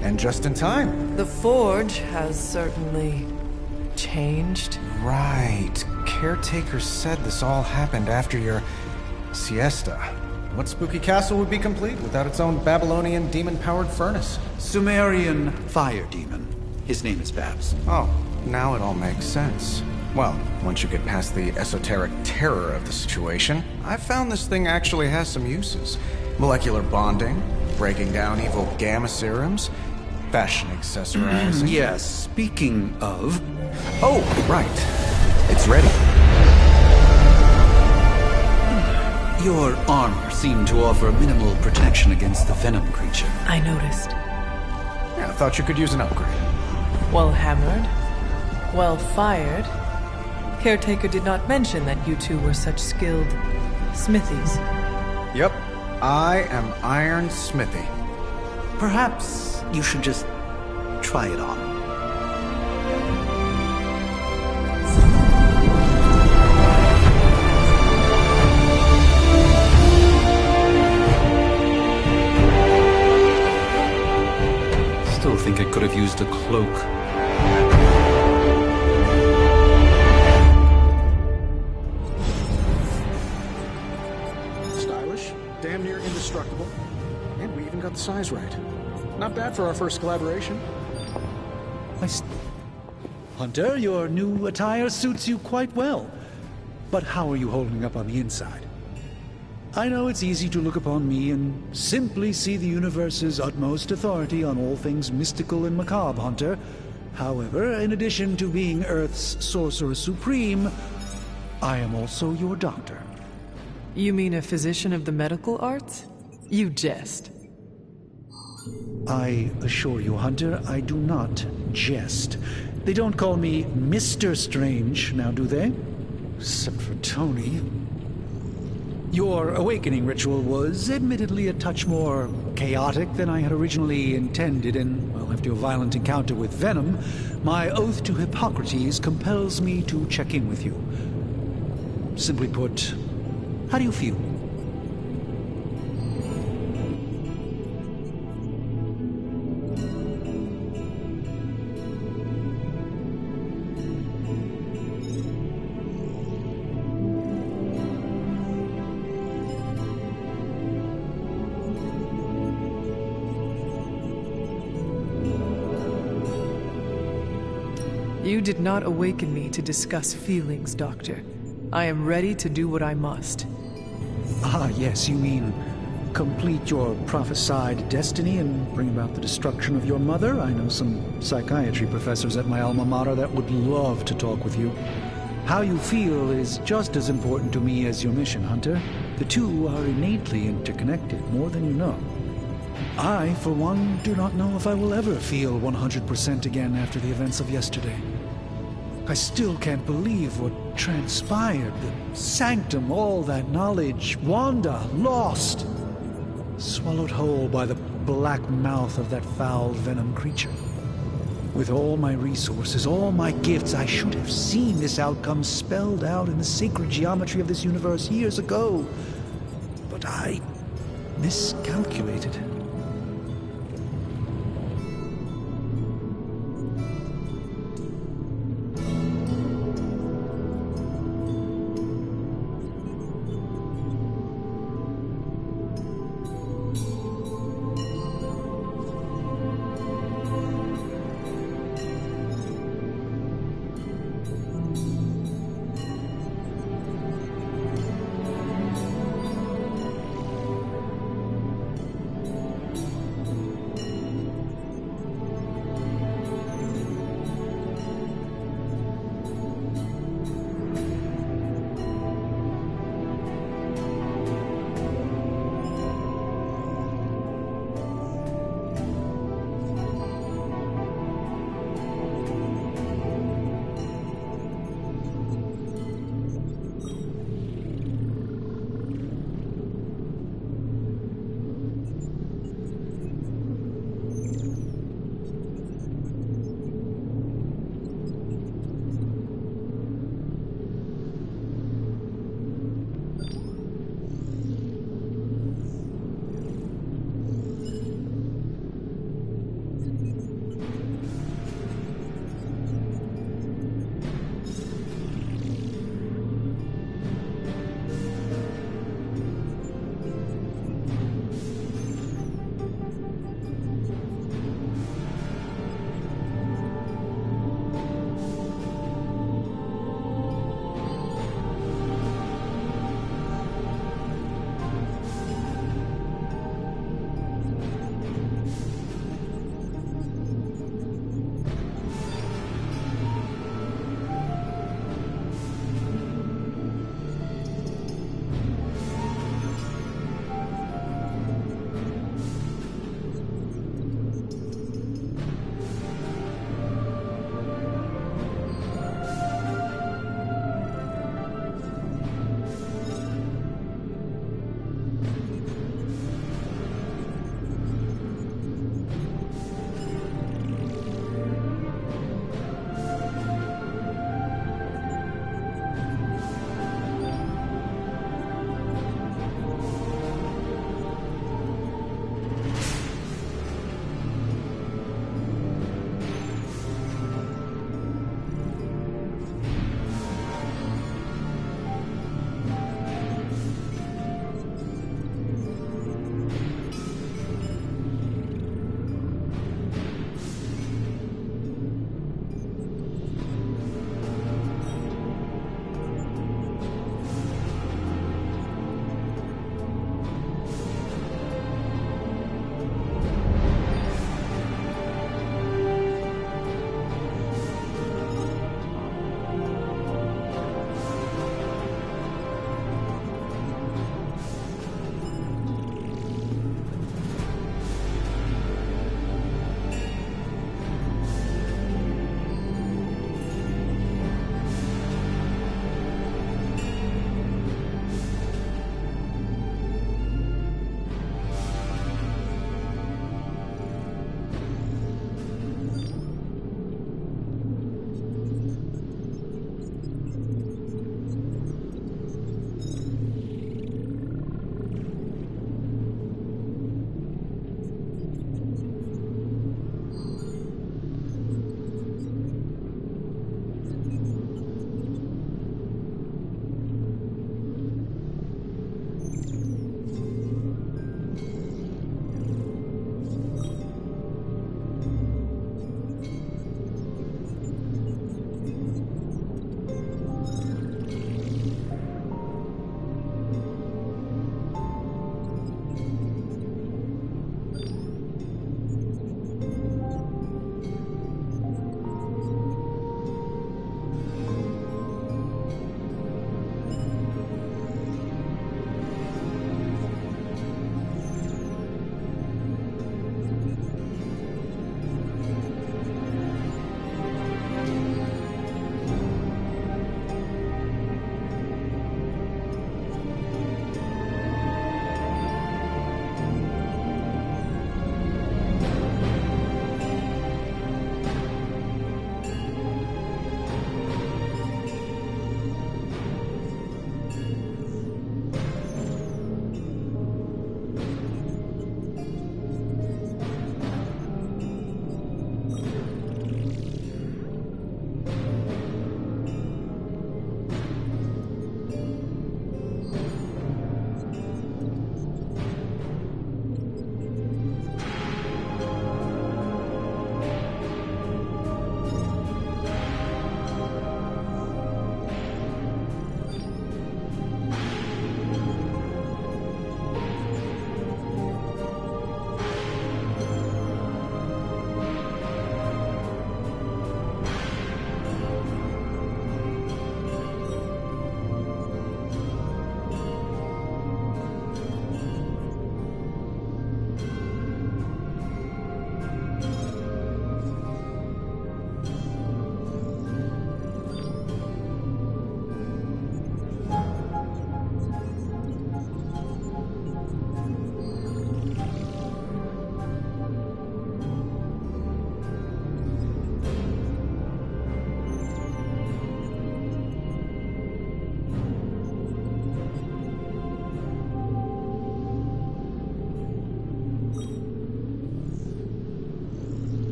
And just in time. The Forge has certainly changed. Right. Caretaker said this all happened after your siesta. What spooky castle would be complete without its own Babylonian demon-powered furnace? Sumerian fire demon. His name is Babs. Oh, now it all makes sense. Well, once you get past the esoteric terror of the situation, I've found this thing actually has some uses. Molecular bonding, breaking down evil gamma serums, fashion accessorizing. Yes, speaking of... Oh, right. It's ready. Your armor seemed to offer minimal protection against the venom creature. I noticed. Yeah, I thought you could use an upgrade. Well hammered, well fired. Caretaker did not mention that you two were such skilled smithies. Yep, I am Iron Smithy. Perhaps you should just try it on. Still think I could have used a cloak. Stylish, damn near indestructible, and we even got the size right. Not bad for our first collaboration. Hunter, your new attire suits you quite well. But how are you holding up on the inside? I know it's easy to look upon me and simply see the universe's utmost authority on all things mystical and macabre, Hunter. However, in addition to being Earth's Sorcerer Supreme, I am also your doctor. You mean a physician of the medical arts? You jest. I assure you, Hunter, I do not jest. They don't call me Mr. Strange, now do they? Except for Tony. Your awakening ritual was admittedly a touch more chaotic than I had originally intended, and, well, after your violent encounter with Venom, my oath to Hippocrates compels me to check in with you. Simply put, how do you feel? You did not awaken me to discuss feelings, Doctor. I am ready to do what I must. Ah, yes, you mean complete your prophesied destiny and bring about the destruction of your mother? I know some psychiatry professors at my alma mater that would love to talk with you. How you feel is just as important to me as your mission, Hunter. The two are innately interconnected, more than you know. I, for one, do not know if I will ever feel 100% again after the events of yesterday. I still can't believe what transpired. The sanctum, all that knowledge, Wanda, lost. Swallowed whole by the black mouth of that foul venom creature. With all my resources, all my gifts, I should have seen this outcome spelled out in the sacred geometry of this universe years ago. But I miscalculated.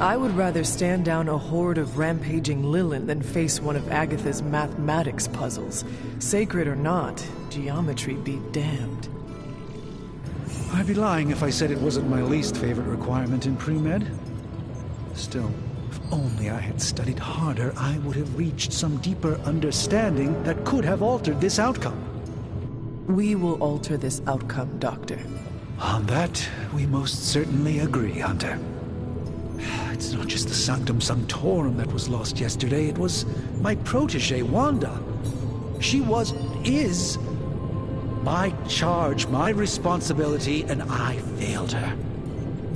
I would rather stand down a horde of rampaging Lilin than face one of Agatha's mathematics puzzles. Sacred or not, geometry be damned. I'd be lying if I said it wasn't my least favorite requirement in pre-med. Still, if only I had studied harder, I would have reached some deeper understanding that could have altered this outcome. We will alter this outcome, Doctor. On that, we most certainly agree, Hunter. It's not just the Sanctum Sanctorum that was lost yesterday, it was my protege, Wanda. She is my charge, my responsibility, and I failed her.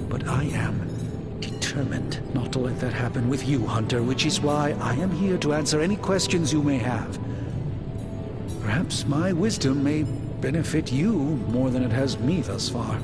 But I am determined not to let that happen with you, Hunter, which is why I am here to answer any questions you may have. Perhaps my wisdom may benefit you more than it has me thus far.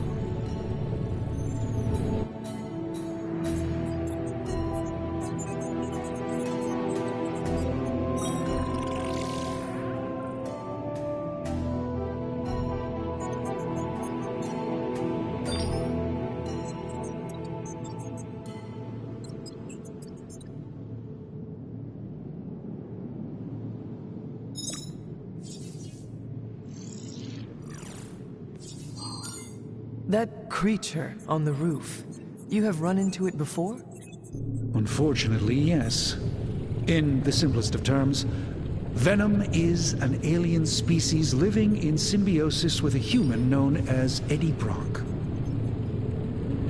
That creature on the roof, you have run into it before? Unfortunately, yes. In the simplest of terms, Venom is an alien species living in symbiosis with a human known as Eddie Brock.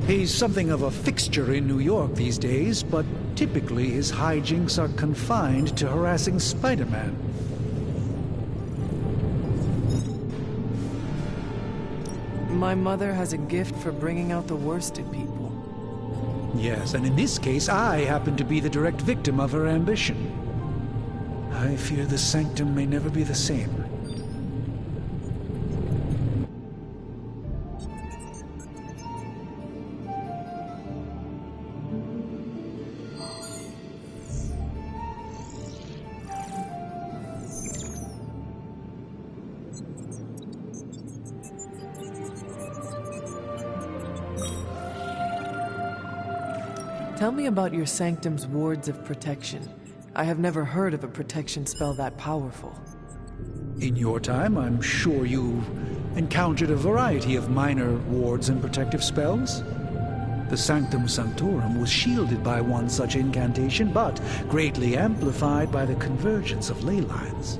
He's something of a fixture in New York these days, but typically his hijinks are confined to harassing Spider-Man. My mother has a gift for bringing out the worst in people. Yes, and in this case, I happen to be the direct victim of her ambition. I fear the Sanctum may never be the same. Tell me about your Sanctum's wards of protection. I have never heard of a protection spell that powerful. In your time, I'm sure you encountered a variety of minor wards and protective spells. The Sanctum Sanctorum was shielded by one such incantation, but greatly amplified by the convergence of ley lines.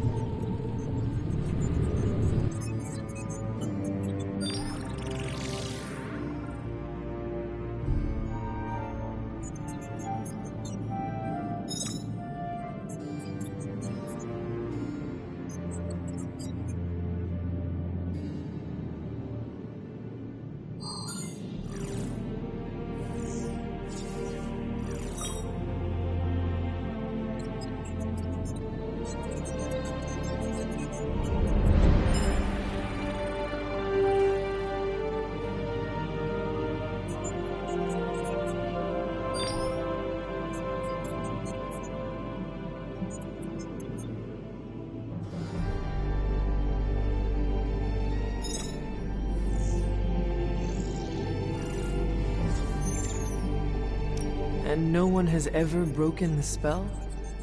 And no one has ever broken the spell?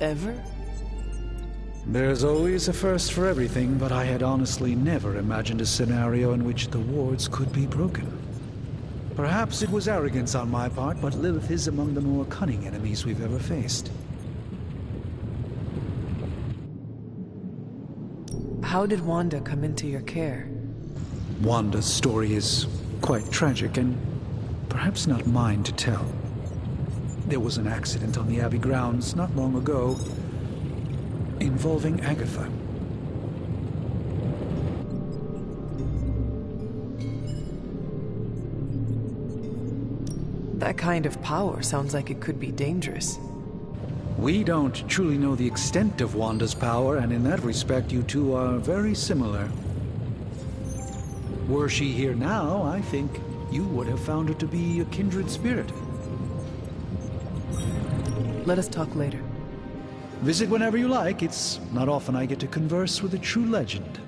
Ever? There's always a first for everything, but I had honestly never imagined a scenario in which the wards could be broken. Perhaps it was arrogance on my part, but Lilith is among the more cunning enemies we've ever faced. How did Wanda come into your care? Wanda's story is quite tragic and perhaps not mine to tell. There was an accident on the Abbey grounds not long ago involving Agatha. That kind of power sounds like it could be dangerous. We don't truly know the extent of Wanda's power, and in that respect, you two are very similar. Were she here now, I think you would have found her to be a kindred spirit. Let us talk later. Visit whenever you like. It's not often I get to converse with a true legend.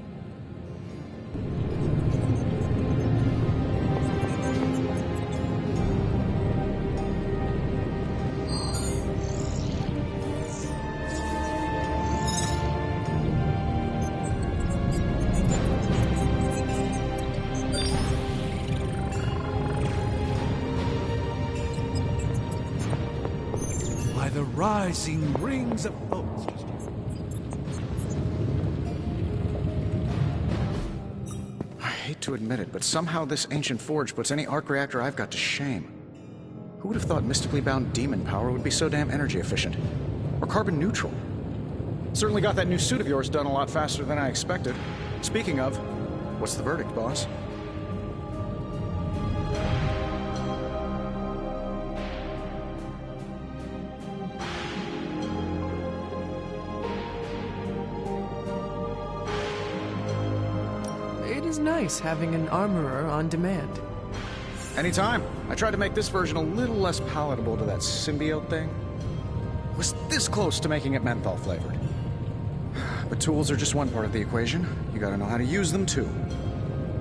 rising rings of... Oh, it's just... I hate to admit it, but somehow this ancient forge puts any arc reactor I've got to shame. Who would have thought mystically bound demon power would be so damn energy efficient? Or carbon neutral? Certainly got that new suit of yours done a lot faster than I expected. Speaking of, what's the verdict, boss? It is nice having an armorer on demand. Anytime. I tried to make this version a little less palatable to that symbiote thing. Was this close to making it menthol flavored. But tools are just one part of the equation. You gotta know how to use them too.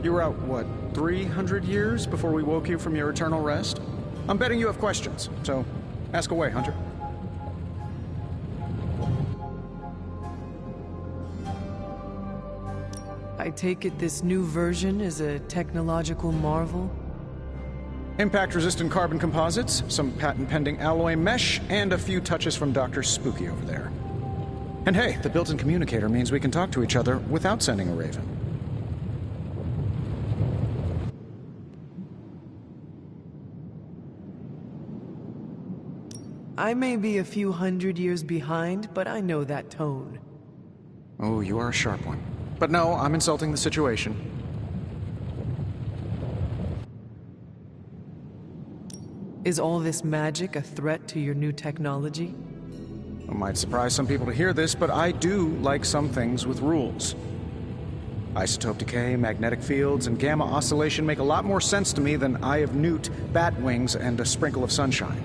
You were out, what, 300 years before we woke you from your eternal rest? I'm betting you have questions, so ask away, Hunter. I take it this new version is a technological marvel? Impact-resistant carbon composites, some patent-pending alloy mesh, and a few touches from Dr. Spooky over there. And hey, the built-in communicator means we can talk to each other without sending a raven. I may be a few hundred years behind, but I know that tone. Oh, you are a sharp one. But no, I'm insulting the situation. Is all this magic a threat to your new technology? It might surprise some people to hear this, but I do like some things with rules. Isotope decay, magnetic fields, and gamma oscillation make a lot more sense to me than Eye of Newt, bat wings, and a sprinkle of sunshine.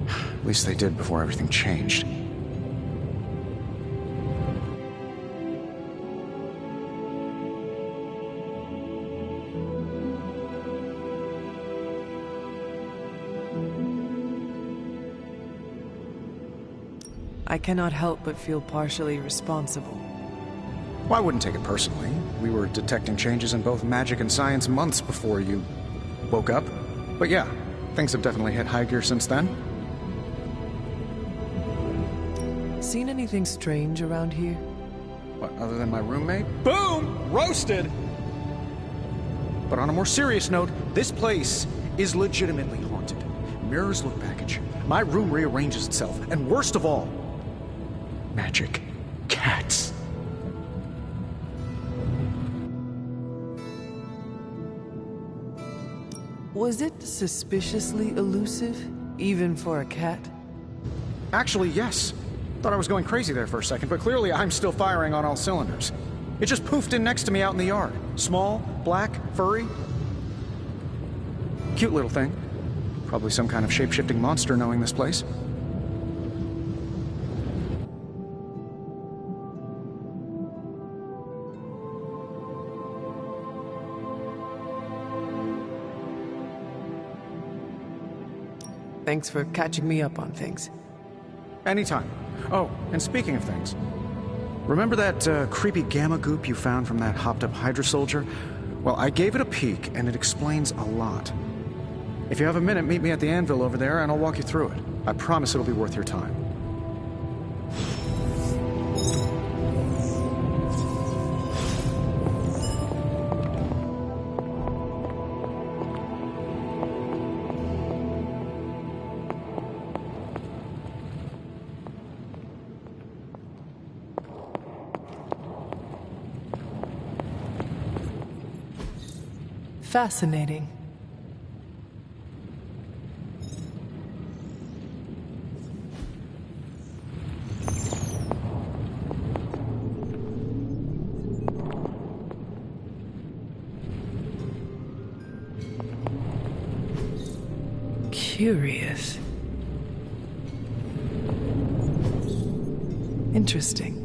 At least they did before everything changed. I cannot help but feel partially responsible. Well, I wouldn't take it personally. We were detecting changes in both magic and science months before you woke up. But yeah, things have definitely hit high gear since then. Seen anything strange around here? What, other than my roommate? Boom! Roasted! But on a more serious note, this place is legitimately haunted. Mirrors look back at you. My room rearranges itself. And worst of all, magic cats. Was it suspiciously elusive, even for a cat? Actually, yes. Thought I was going crazy there for a second, but clearly I'm still firing on all cylinders. It just poofed in next to me out in the yard. Small, black, furry. Cute little thing. Probably some kind of shape-shifting monster knowing this place. Thanks for catching me up on things. Anytime. Oh, and speaking of things, remember that creepy gamma goop you found from that hopped-up Hydra soldier? Well, I gave it a peek, and it explains a lot. If you have a minute, meet me at the anvil over there, and I'll walk you through it. I promise it'll be worth your time. Fascinating. Curious. Interesting.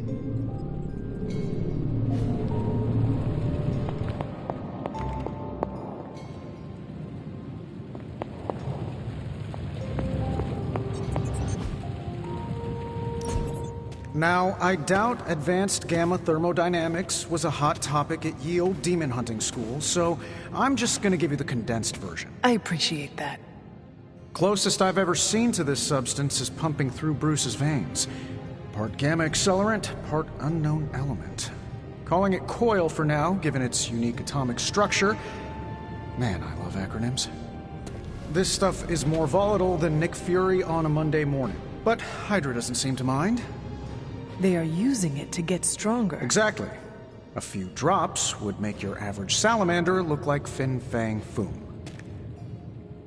Now, I doubt advanced gamma thermodynamics was a hot topic at ye olde demon hunting school, so I'm just gonna give you the condensed version. I appreciate that. closest I've ever seen to this substance is pumping through Bruce's veins. Part gamma accelerant, part unknown element. Calling it Coil for now, given its unique atomic structure. Man, I love acronyms. This stuff is more volatile than Nick Fury on a Monday morning. But Hydra doesn't seem to mind. They are using it to get stronger. Exactly. A few drops would make your average salamander look like Fin Fang Foom.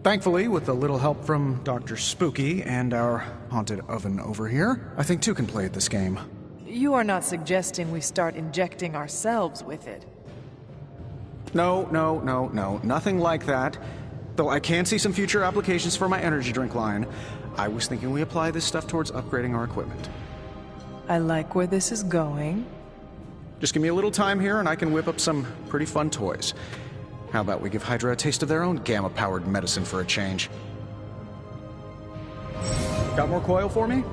Thankfully, with a little help from Dr. Spooky and our haunted oven over here, I think two can play at this game. You are not suggesting we start injecting ourselves with it. No, nothing like that. Though I can see some future applications for my energy drink line. I was thinking we apply this stuff towards upgrading our equipment. I like where this is going. Just give me a little time here and I can whip up some pretty fun toys. How about we give Hydra a taste of their own gamma-powered medicine for a change? Got more Coil for me?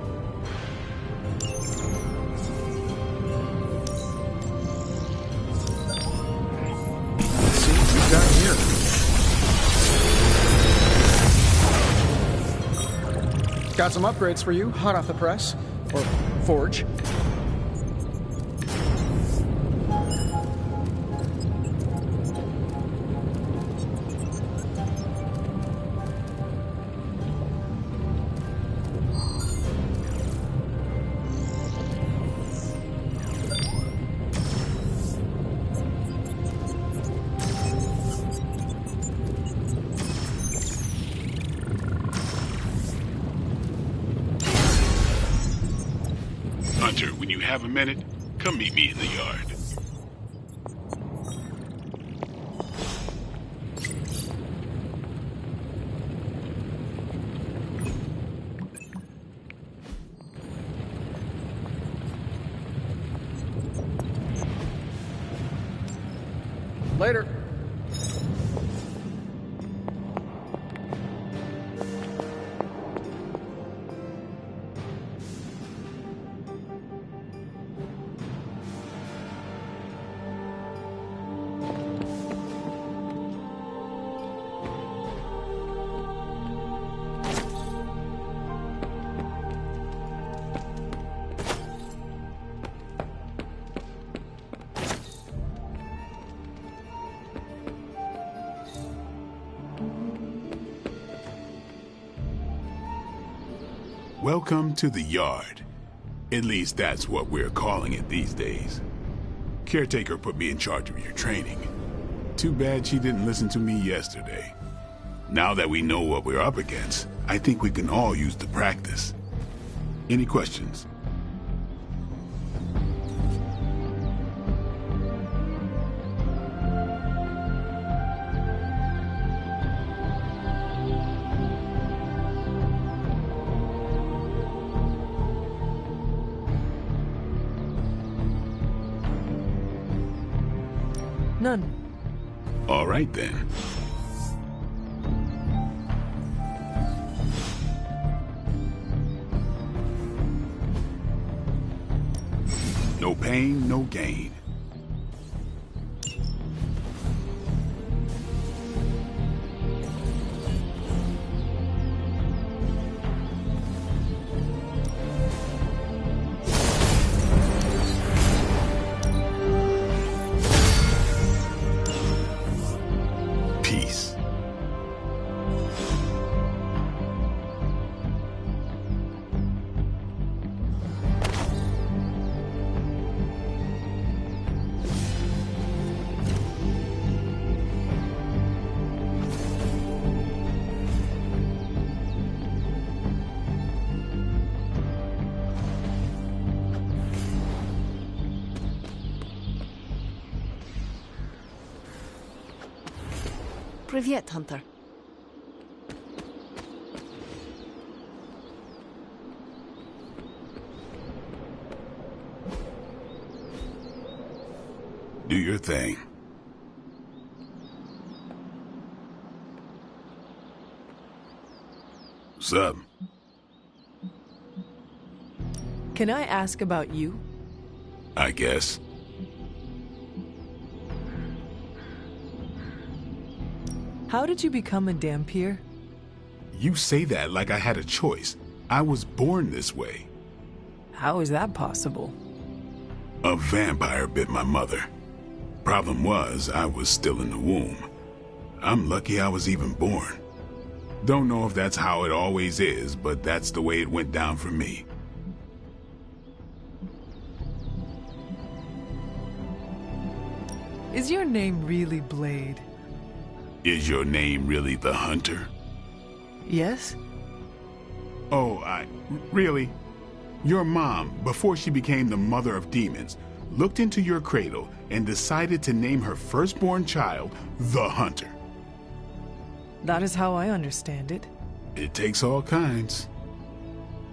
Let's see what we've got here. Got some upgrades for you, hot off the press. Or forge. Hunter, when you have a minute, come meet me in the yard. Later. Welcome to the yard. At least that's what we're calling it these days. Caretaker put me in charge of your training. Too bad she didn't listen to me yesterday. Now that we know what we're up against, I think we can all use the practice. Any questions? None. All right, then. No pain, no gain. Peace. Привет, Hunter. Do your thing. What's up? Can I ask about you? I guess. How did you become a Dampier? You say that like I had a choice. I was born this way. How is that possible? A vampire bit my mother. Problem was, I was still in the womb. I'm lucky I was even born. Don't know if that's how it always is, but that's the way it went down for me. Is your name really Blade? Is your name really the Hunter? Yes? Oh, really? Your mom, before she became the mother of demons, looked into your cradle and decided to name her firstborn child the Hunter. That is how I understand it. It takes all kinds.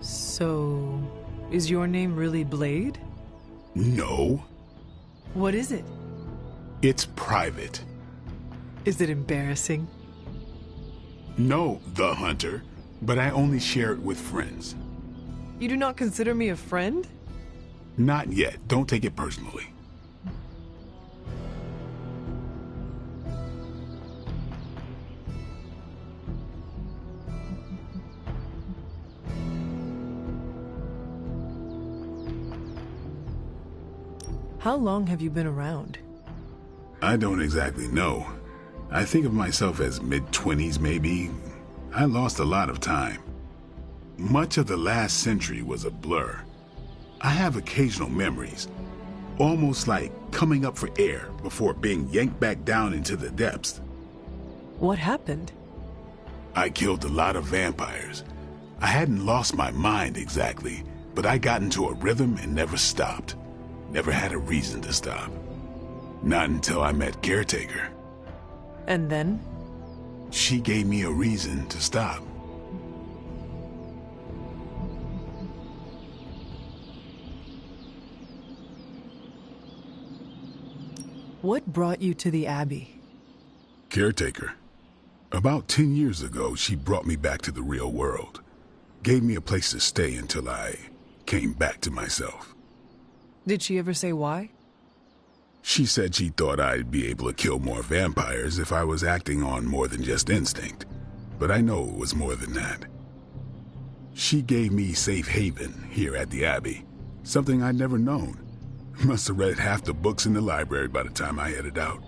So, is your name really Blade? No. What is it? It's private. Is it embarrassing? No, the Hunter, but I only share it with friends. You do not consider me a friend? Not yet. Don't take it personally. How long have you been around? I don't exactly know. I think of myself as mid-20s, maybe. I lost a lot of time. Much of the last century was a blur. I have occasional memories, almost like coming up for air before being yanked back down into the depths. What happened? I killed a lot of vampires. I hadn't lost my mind exactly, but I got into a rhythm and never stopped. Never had a reason to stop. Not until I met Caretaker. And then? She gave me a reason to stop. What brought you to the Abbey? Caretaker. About 10 years ago, she brought me back to the real world. Gave me a place to stay until I came back to myself. Did she ever say why? She said she thought I'd be able to kill more vampires if I was acting on more than just instinct. But I know it was more than that. She gave me safe haven here at the Abbey. Something I'd never known. Must have read half the books in the library by the time I headed out.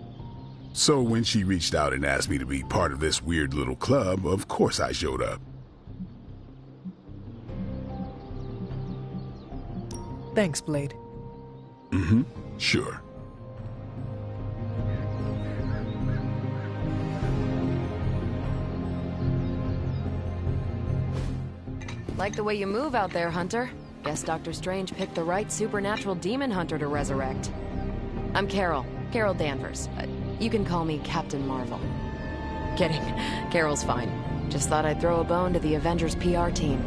So when she reached out and asked me to be part of this weird little club, of course I showed up. Thanks, Blade. Mm-hmm. Sure. Like the way you move out there, Hunter. Guess Dr. Strange picked the right supernatural demon hunter to resurrect. I'm Carol Danvers. You can call me Captain Marvel. Kidding. Carol's fine. Just thought I'd throw a bone to the Avengers PR team.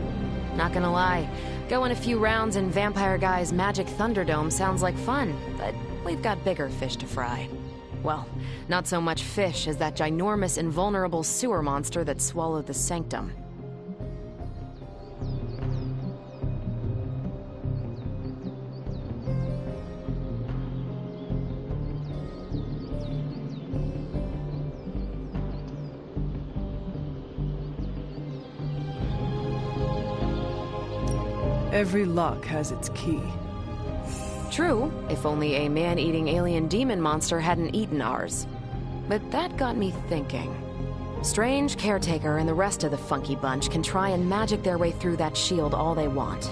Not gonna lie, going a few rounds in Vampire Guy's Magic Thunderdome sounds like fun, but we've got bigger fish to fry. Well, not so much fish as that ginormous invulnerable sewer monster that swallowed the Sanctum. Every lock has its key. True, if only a man-eating alien demon monster hadn't eaten ours. But that got me thinking. Strange, Caretaker, and the rest of the funky bunch can try and magic their way through that shield all they want.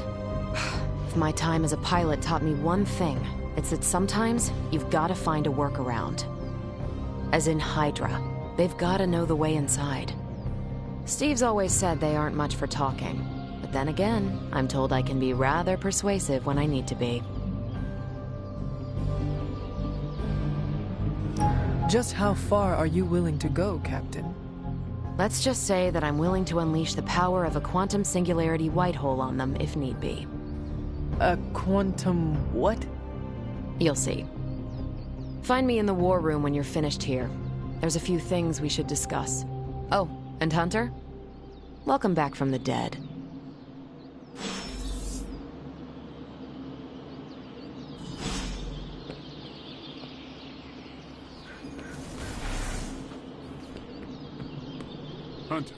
If my time as a pilot taught me one thing, it's that sometimes you've gotta find a workaround. As in Hydra, they've gotta know the way inside. Steve's always said they aren't much for talking. But then again, I'm told I can be rather persuasive when I need to be. Just how far are you willing to go, Captain? Let's just say that I'm willing to unleash the power of a quantum singularity white hole on them if need be. A quantum what? You'll see. Find me in the war room when you're finished here. There's a few things we should discuss. Oh, and Hunter? Welcome back from the dead. Hunter.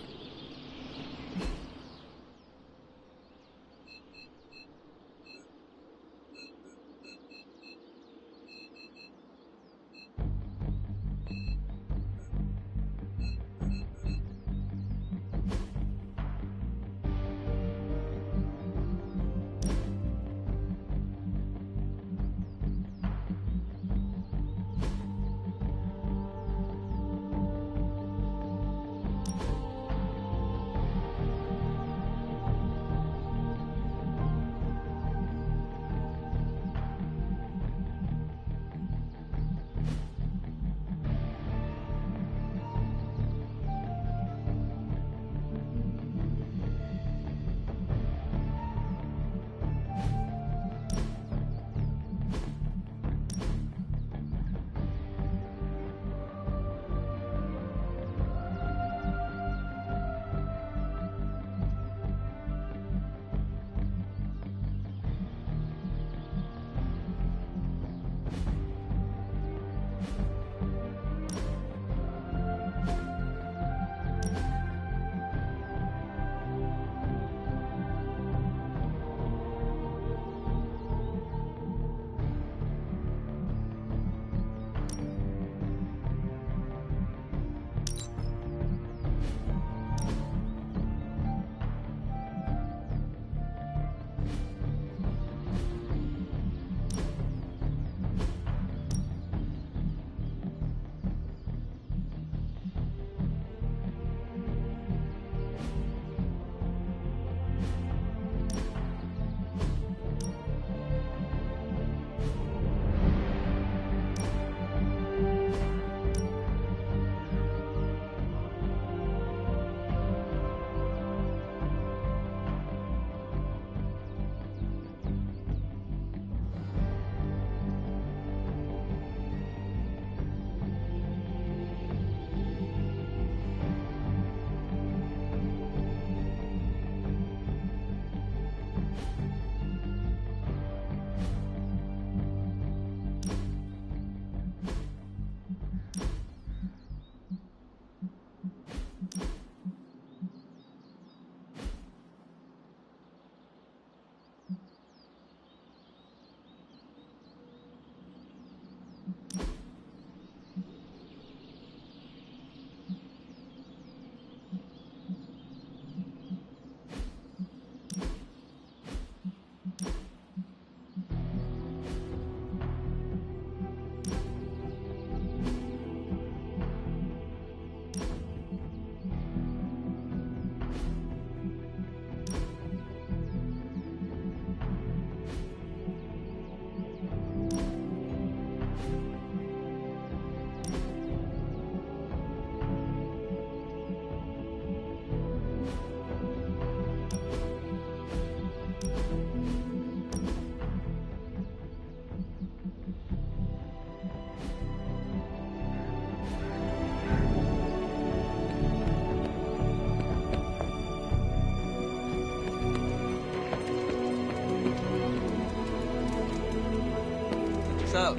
us out.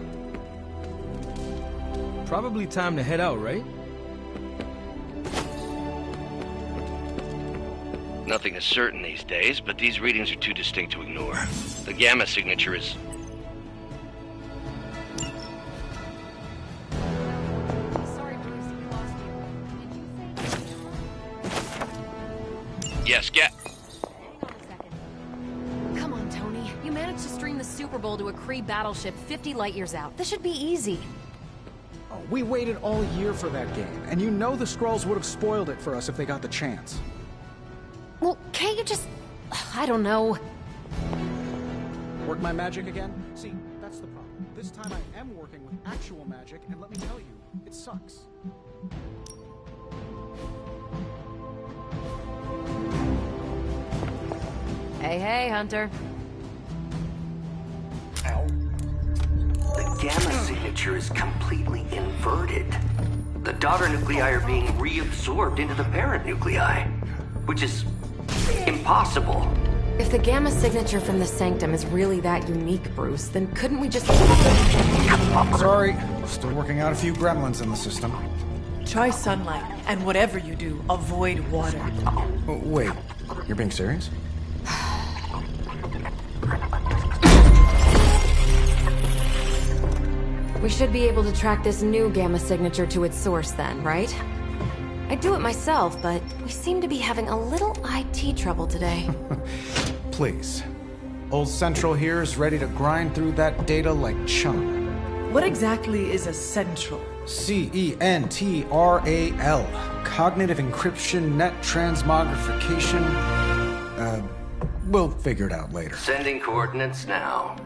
Probably time to head out, right? Nothing is certain these days, but these readings are too distinct to ignore. The gamma signature is... Yes, Come on, Tony. You managed to stream the Super Bowl to a Kree battleship 50 light years out. This should be easy. Oh, we waited all year for that game, and you know the Skrulls would have spoiled it for us if they got the chance. Well, can't you just... I don't know. Work my magic again? See, that's the problem. This time I am working with actual magic, and let me tell you, it sucks. Hey, hey, Hunter. The gamma signature is completely inverted. The daughter nuclei are being reabsorbed into the parent nuclei, which is impossible. If the gamma signature from the Sanctum is really that unique, Bruce, then couldn't we just... Sorry, still working out a few gremlins in the system. Try sunlight, and whatever you do, avoid water. Oh, wait, you're being serious? We should be able to track this new gamma signature to its source then, right? I'd do it myself, but we seem to be having a little IT trouble today. Please. Old Central here is ready to grind through that data like chum. What exactly is a central? C-E-N-T-R-A-L. Cognitive Encryption Net Transmogrification. We'll figure it out later. Sending coordinates now.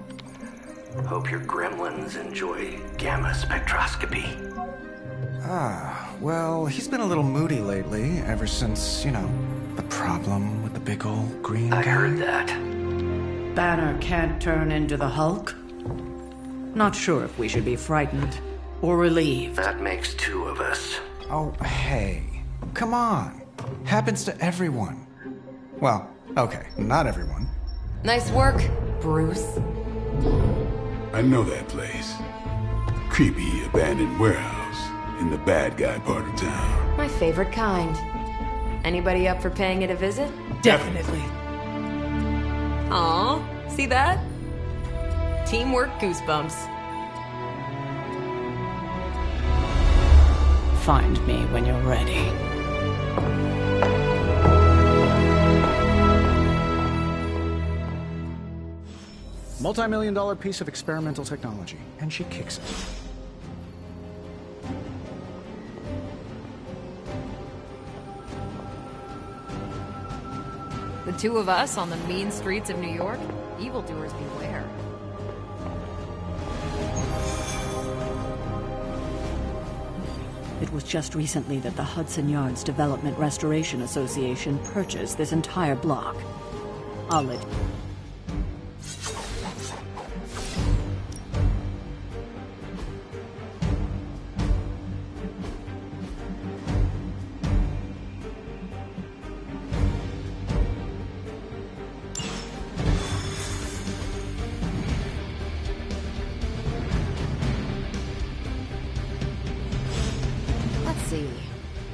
Hope your gremlins enjoy gamma spectroscopy. Ah, well, he's been a little moody lately, ever since, you know, the problem with the big old green guy. I heard that. Banner can't turn into the Hulk? Not sure if we should be frightened or relieved. That makes two of us. Oh, hey. Come on. Happens to everyone. Well, okay, not everyone. Nice work, Bruce. I know that place. Creepy abandoned warehouse in the bad guy part of town. My favorite kind. Anybody up for paying it a visit? Definitely. Aw, see that? Teamwork goosebumps. Find me when you're ready. Multi-million-dollar piece of experimental technology, and she kicks it. The two of us on the mean streets of New York? Evildoers beware. It was just recently that the Hudson Yards Development Restoration Association purchased this entire block. I'll let you...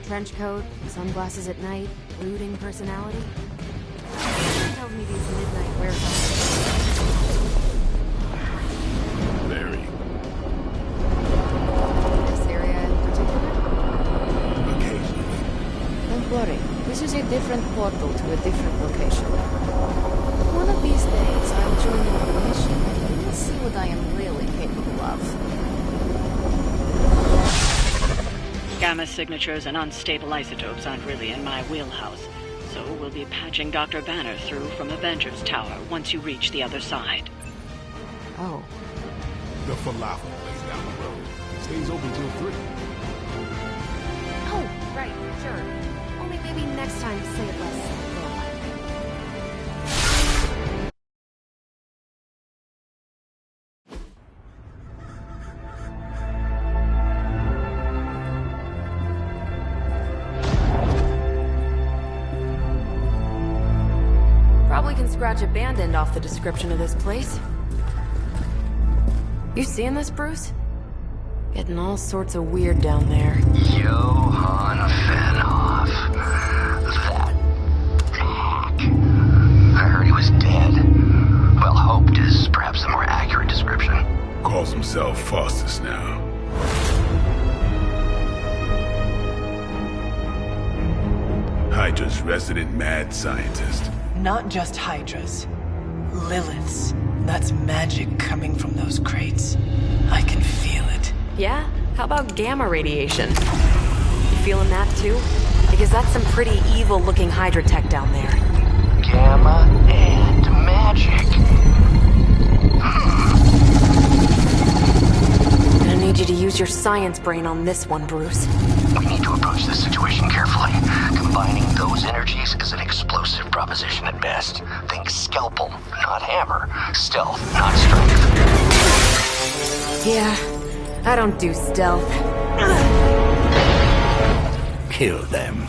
Trench coat, sunglasses at night, brooding personality. Someone tells me these midnight warehouses. Very. This area in particular? Occasionally. Don't worry, this is a different portal to a different location. One of these days, I'll join you on a mission, and you'll see what I am really capable of. Gamma signatures and unstable isotopes aren't really in my wheelhouse, so we'll be patching Dr. Banner through from Avengers Tower once you reach the other side. Oh. The falafel place down the road. Stays open till 3. Oh, right, sure. Only maybe next time say it less. Probably can scratch abandoned off the description of this place. You seeing this, Bruce? Getting all sorts of weird down there. Johann Fenhoff. That hack. I heard he was dead. Well, hoped is perhaps a more accurate description. Calls himself Faustus now. Hydra's resident mad scientist. Not just Hydra's. Lilith's. That's magic coming from those crates. I can feel it. Yeah? How about gamma radiation? You feeling that too? Because that's some pretty evil-looking Hydra tech down there. Gamma and magic. I need you to use your science brain on this one, Bruce. We need to approach this situation carefully. Combining those energies is an explosive proposition at best. Think scalpel, not hammer. Stealth, not strength. Yeah, I don't do stealth. Kill them.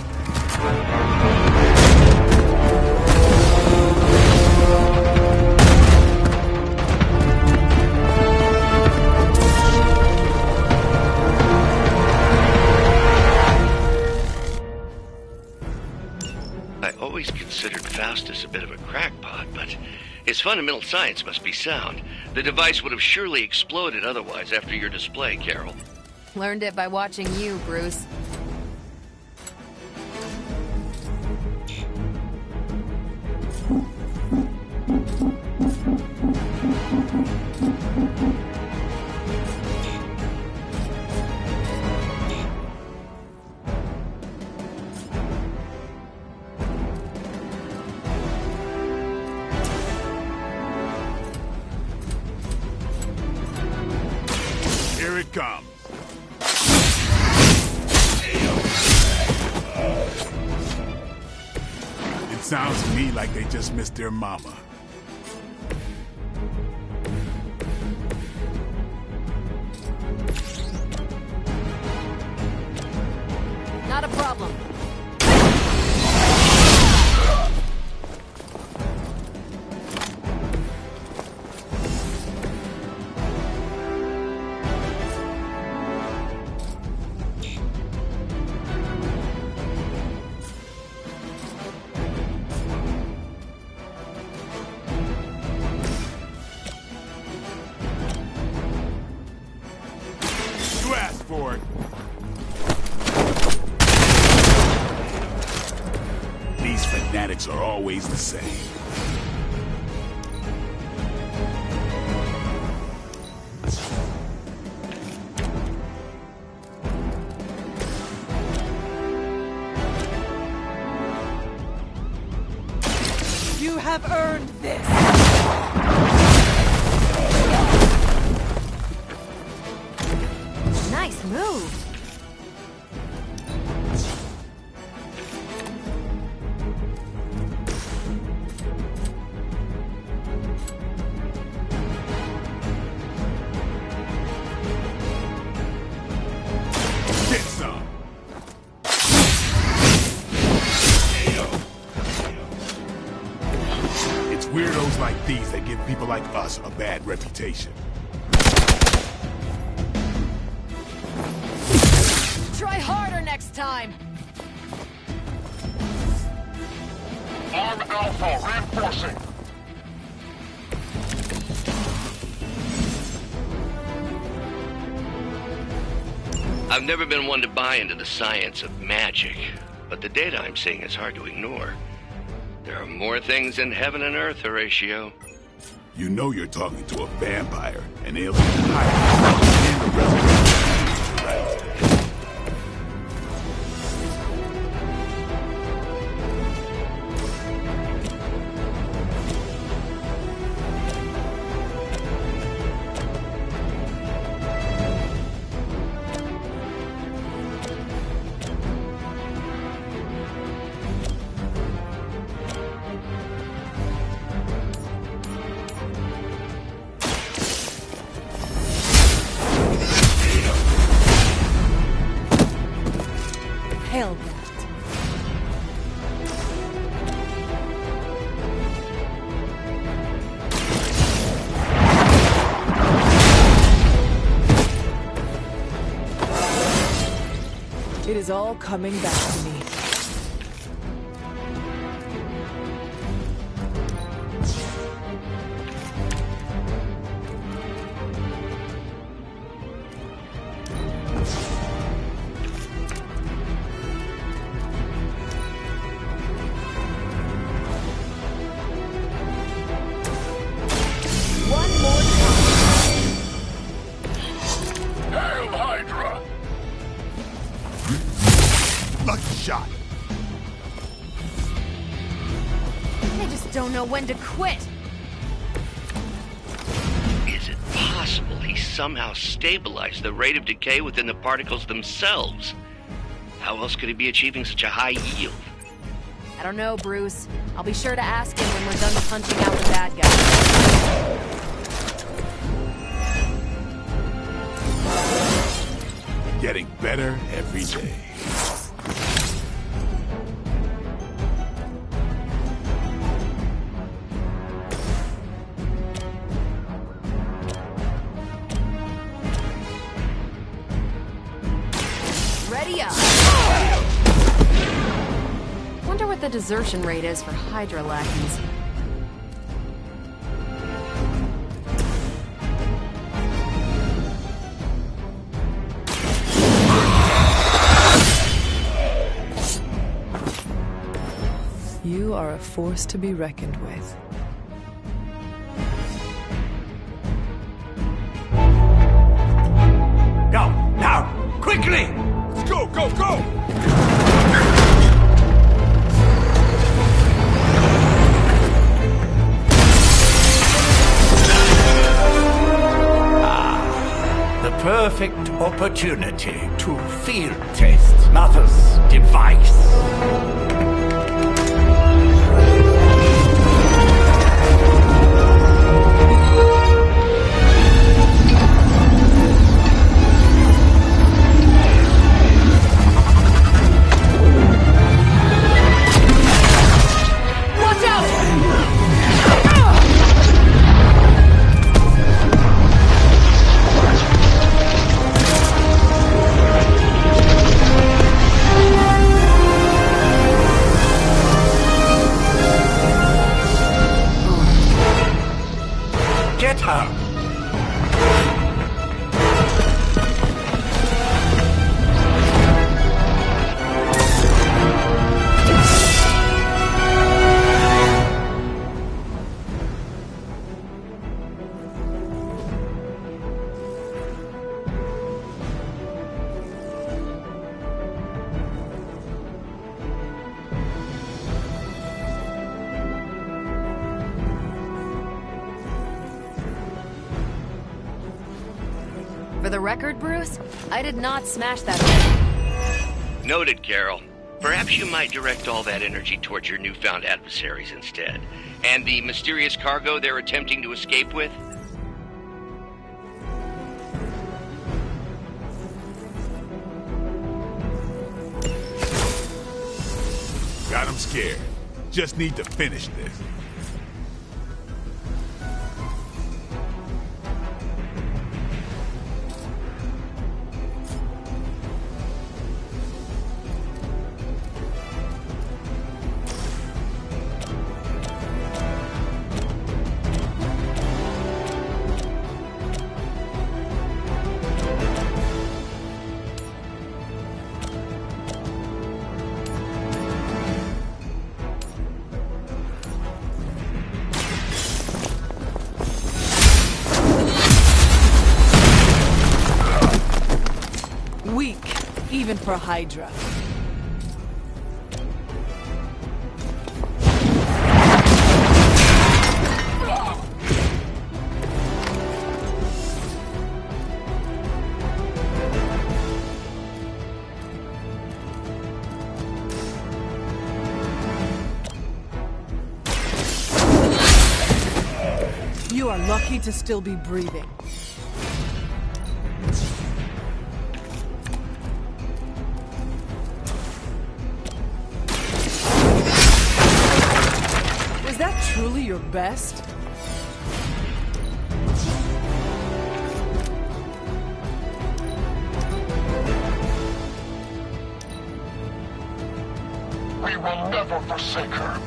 I always considered Faustus a bit of a crackpot, but his fundamental science must be sound. The device would have surely exploded otherwise after your display, Carol. Learned it by watching you, Bruce. Here it comes. It sounds to me like they just missed their mama. Not a problem. You asked for it. These fanatics are always the same. You have earned this! Nice move. Get some. It's weirdos like these that give people like us a bad reputation. Try harder next time. Arm Alpha reinforcing. I've never been one to buy into the science of magic, but the data I'm seeing is hard to ignore. There are more things in heaven and earth, Horatio. You know you're talking to a vampire, an alien Hydra, and a resurrection, right? Hell. is all coming back to me. When to quit. Is it possible he somehow stabilized the rate of decay within the particles themselves? How else could he be achieving such a high yield? I don't know, Bruce. I'll be sure to ask him when we're done punching out the bad guys. Getting better every day. Wonder what the desertion rate is for Hydra lackeys. You are a force to be reckoned with. Go! Now! Quickly! Let's go, go, go! Perfect opportunity to field test Mother's device. For the record, Bruce, I did not smash that thing. Noted, Carol. Perhaps you might direct all that energy towards your newfound adversaries instead. And the mysterious cargo they're attempting to escape with? Got him scared. Just need to finish this. Weak, even for Hydra. You are lucky to still be breathing. Was that truly your best? will never forsake her.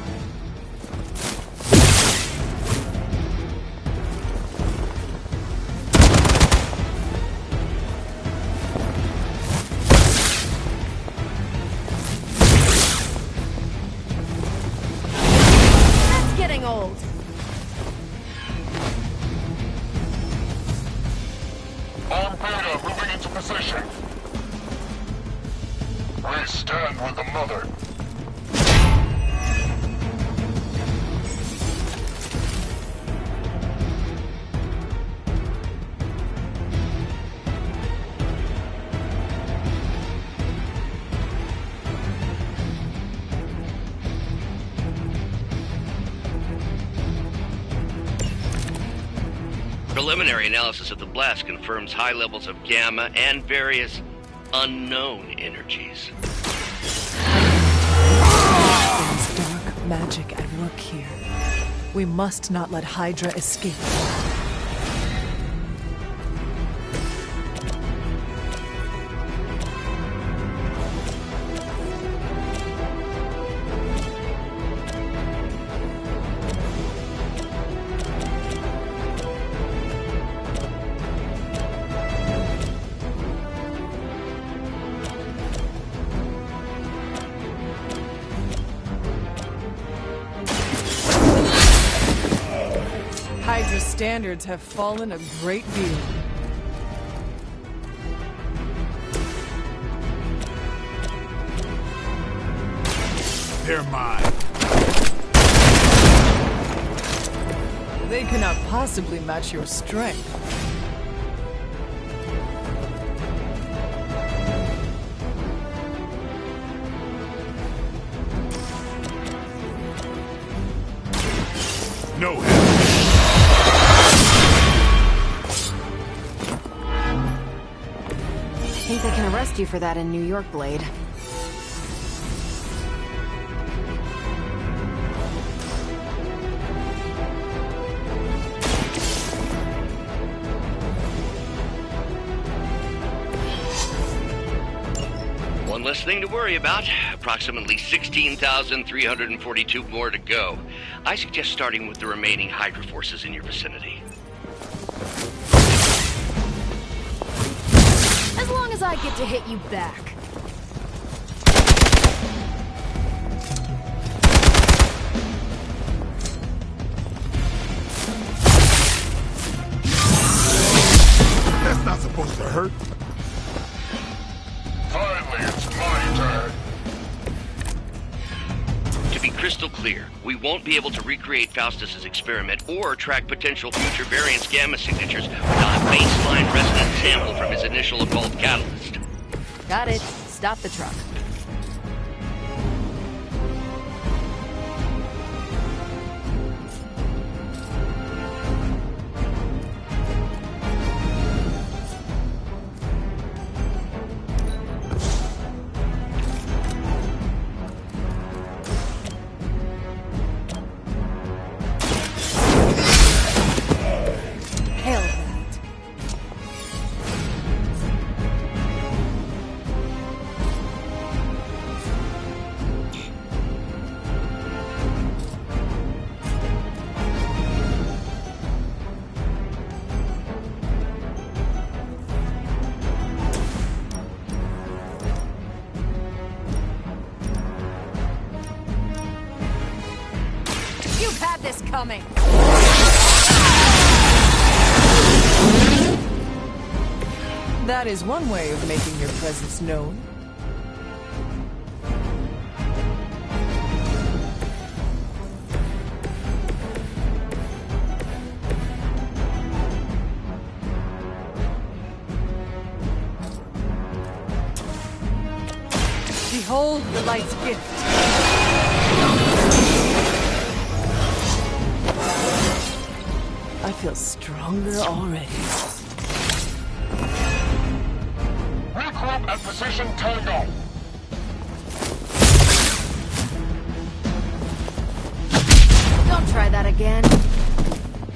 That's getting old. On Beta, moving into position. We stand with the Mother. Preliminary analysis of the blast confirms high levels of gamma and various unknown energies. There's dark magic at work here. We must not let Hydra escape. Hydra's standards have fallen a great deal. They're mine. They cannot possibly match your strength. No Think they can arrest you for that in New York, Blade. One less thing to worry about. Approximately 16,342 more to go. I suggest starting with the remaining Hydra forces in your vicinity. As long as I get to hit you back. That's not supposed to hurt. Finally, it's my turn. To be crystal clear, we won't be able to recreate Faustus's experiment or track potential future variance gamma signatures without a baseline resonance sample from his initial evolved catalyst. Got it. Stop the truck. Hail that. You've had this coming. That is one way of making your presence known. Behold the light's gift. I feel stronger already. Regroup at position Tango. Don't try that again.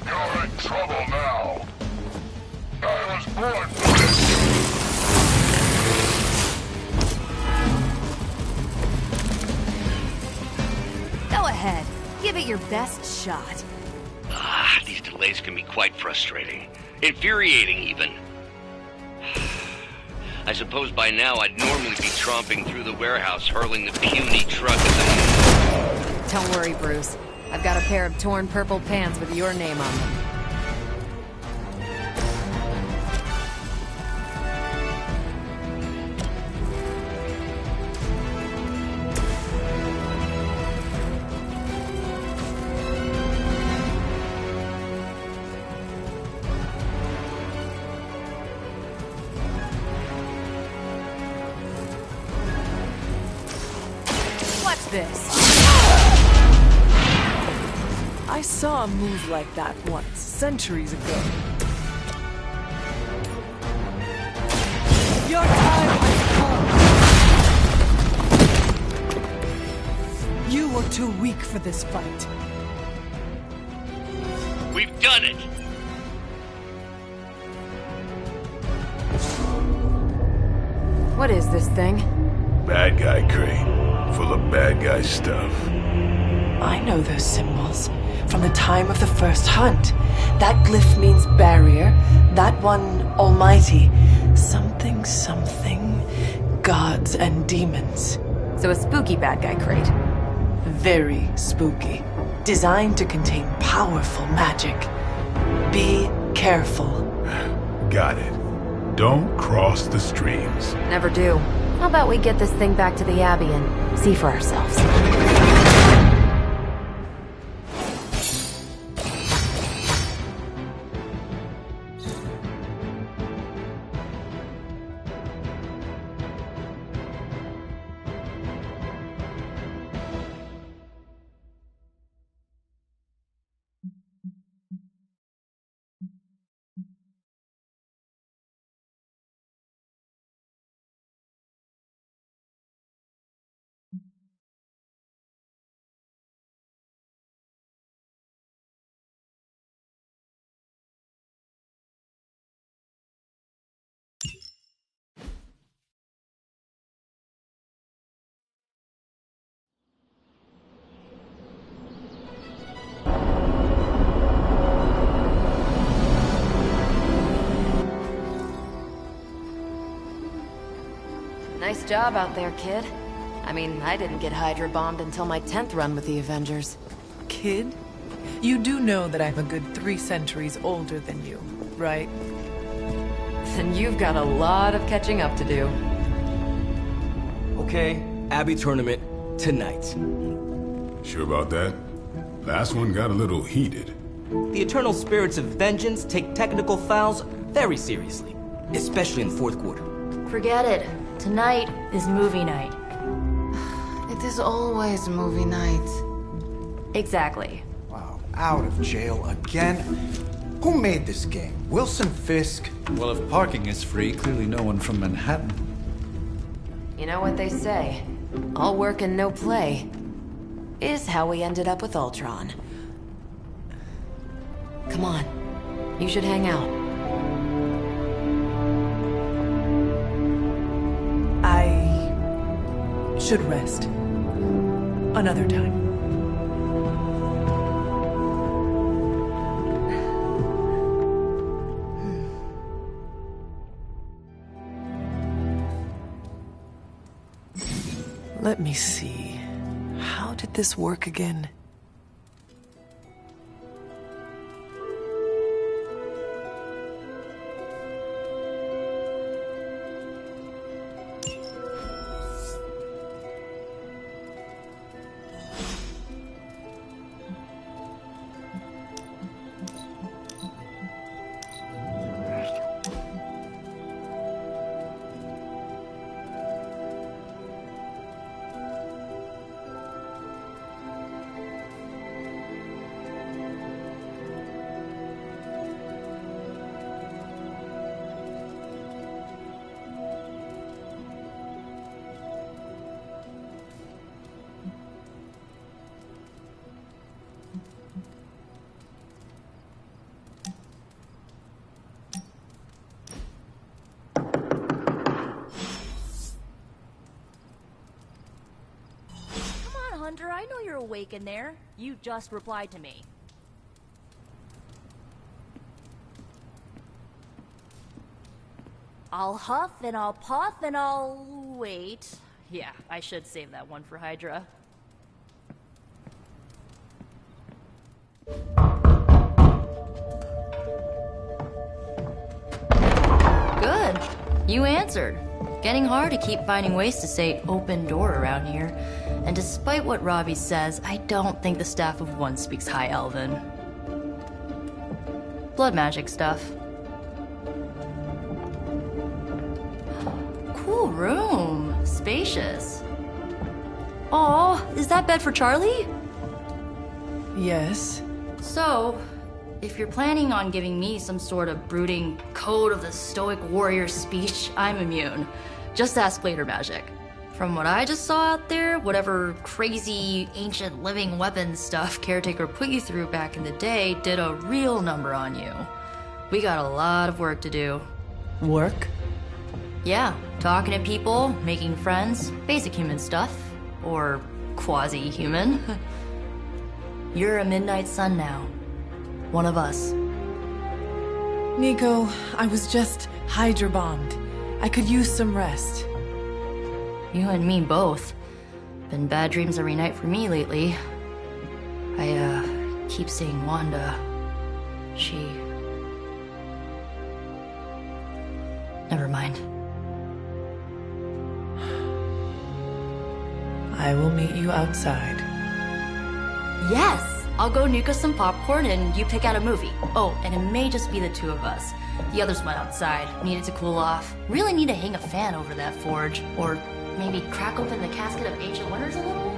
You're in trouble now. I was born for this. ahead. Give it your best shot. These delays can be quite frustrating. Infuriating, even. I suppose by now I'd normally be tromping through the warehouse, hurling the puny truck at the... Don't worry, Bruce. I've got a pair of torn purple pants with your name on them. This. I saw a move like that once, centuries ago. Your time has come. You were too weak for this fight. We've done it! What is this thing? Bad guy crate. Full of bad guy stuff. I know those symbols. From the time of the first hunt. That glyph means barrier. That one, almighty. Something, gods and demons. So a spooky bad guy crate. Very spooky. Designed to contain powerful magic. Be careful. Got it. Don't cross the streams. Never do. How about we get this thing back to the Abbey and see for ourselves? Nice job out there, kid. I mean, I didn't get Hydra bombed until my 10th run with the Avengers. Kid? You do know that I'm a good 3 centuries older than you, right? Then you've got a lot of catching up to do. Okay, Abbey tournament tonight. Sure about that? Last one got a little heated. The Eternal Spirits of Vengeance take technical fouls very seriously, especially in the fourth quarter. Forget it. Tonight is movie night. It is always movie night. Exactly. Wow, out of jail again? Who made this game? Wilson Fisk? Well, if parking is free, clearly no one from Manhattan. You know what they say? All work and no play is how we ended up with Ultron. Come on. You should hang out. I should rest. Another time. Let me see. How did this work again? Hunter, I know you're awake in there. You just replied to me. I'll huff and I'll puff and I'll wait. Yeah, I should save that one for Hydra. Good. You answered. Getting hard to keep finding ways to say open door around here. And despite what Robbie says, I don't think the staff of one speaks High Elven. Blood magic stuff. Cool room. Spacious. Aw, is that bed for Charlie? Yes. So, if you're planning on giving me some sort of brooding code of the stoic warrior speech, I'm immune. Just ask later magic. From what I just saw out there, whatever crazy ancient living weapon stuff Caretaker put you through back in the day did a real number on you. We got a lot of work to do. Work? Yeah, talking to people, making friends, basic human stuff. Or quasi-human. You're a Midnight Sun now. One of us. Nico, I was just Hydra bombed. I could use some rest. You and me both. Been bad dreams every night for me lately. I, keep seeing Wanda. She... Never mind. I will meet you outside. Yes! I'll go nuke us some popcorn and you pick out a movie. Oh, and it may just be the two of us. The others went outside, needed to cool off. Really need to hang a fan over that forge. Or maybe crack open the casket of ancient wonders a little?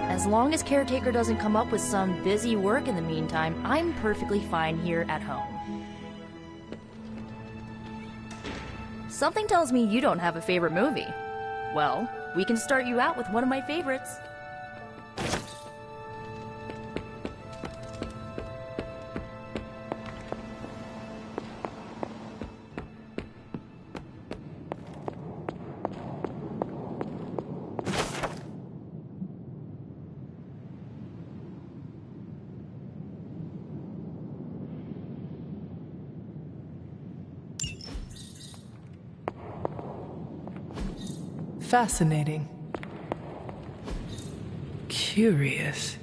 As long as Caretaker doesn't come up with some busy work in the meantime, I'm perfectly fine here at home. Something tells me you don't have a favorite movie. Well, we can start you out with one of my favorites. Fascinating. Curious.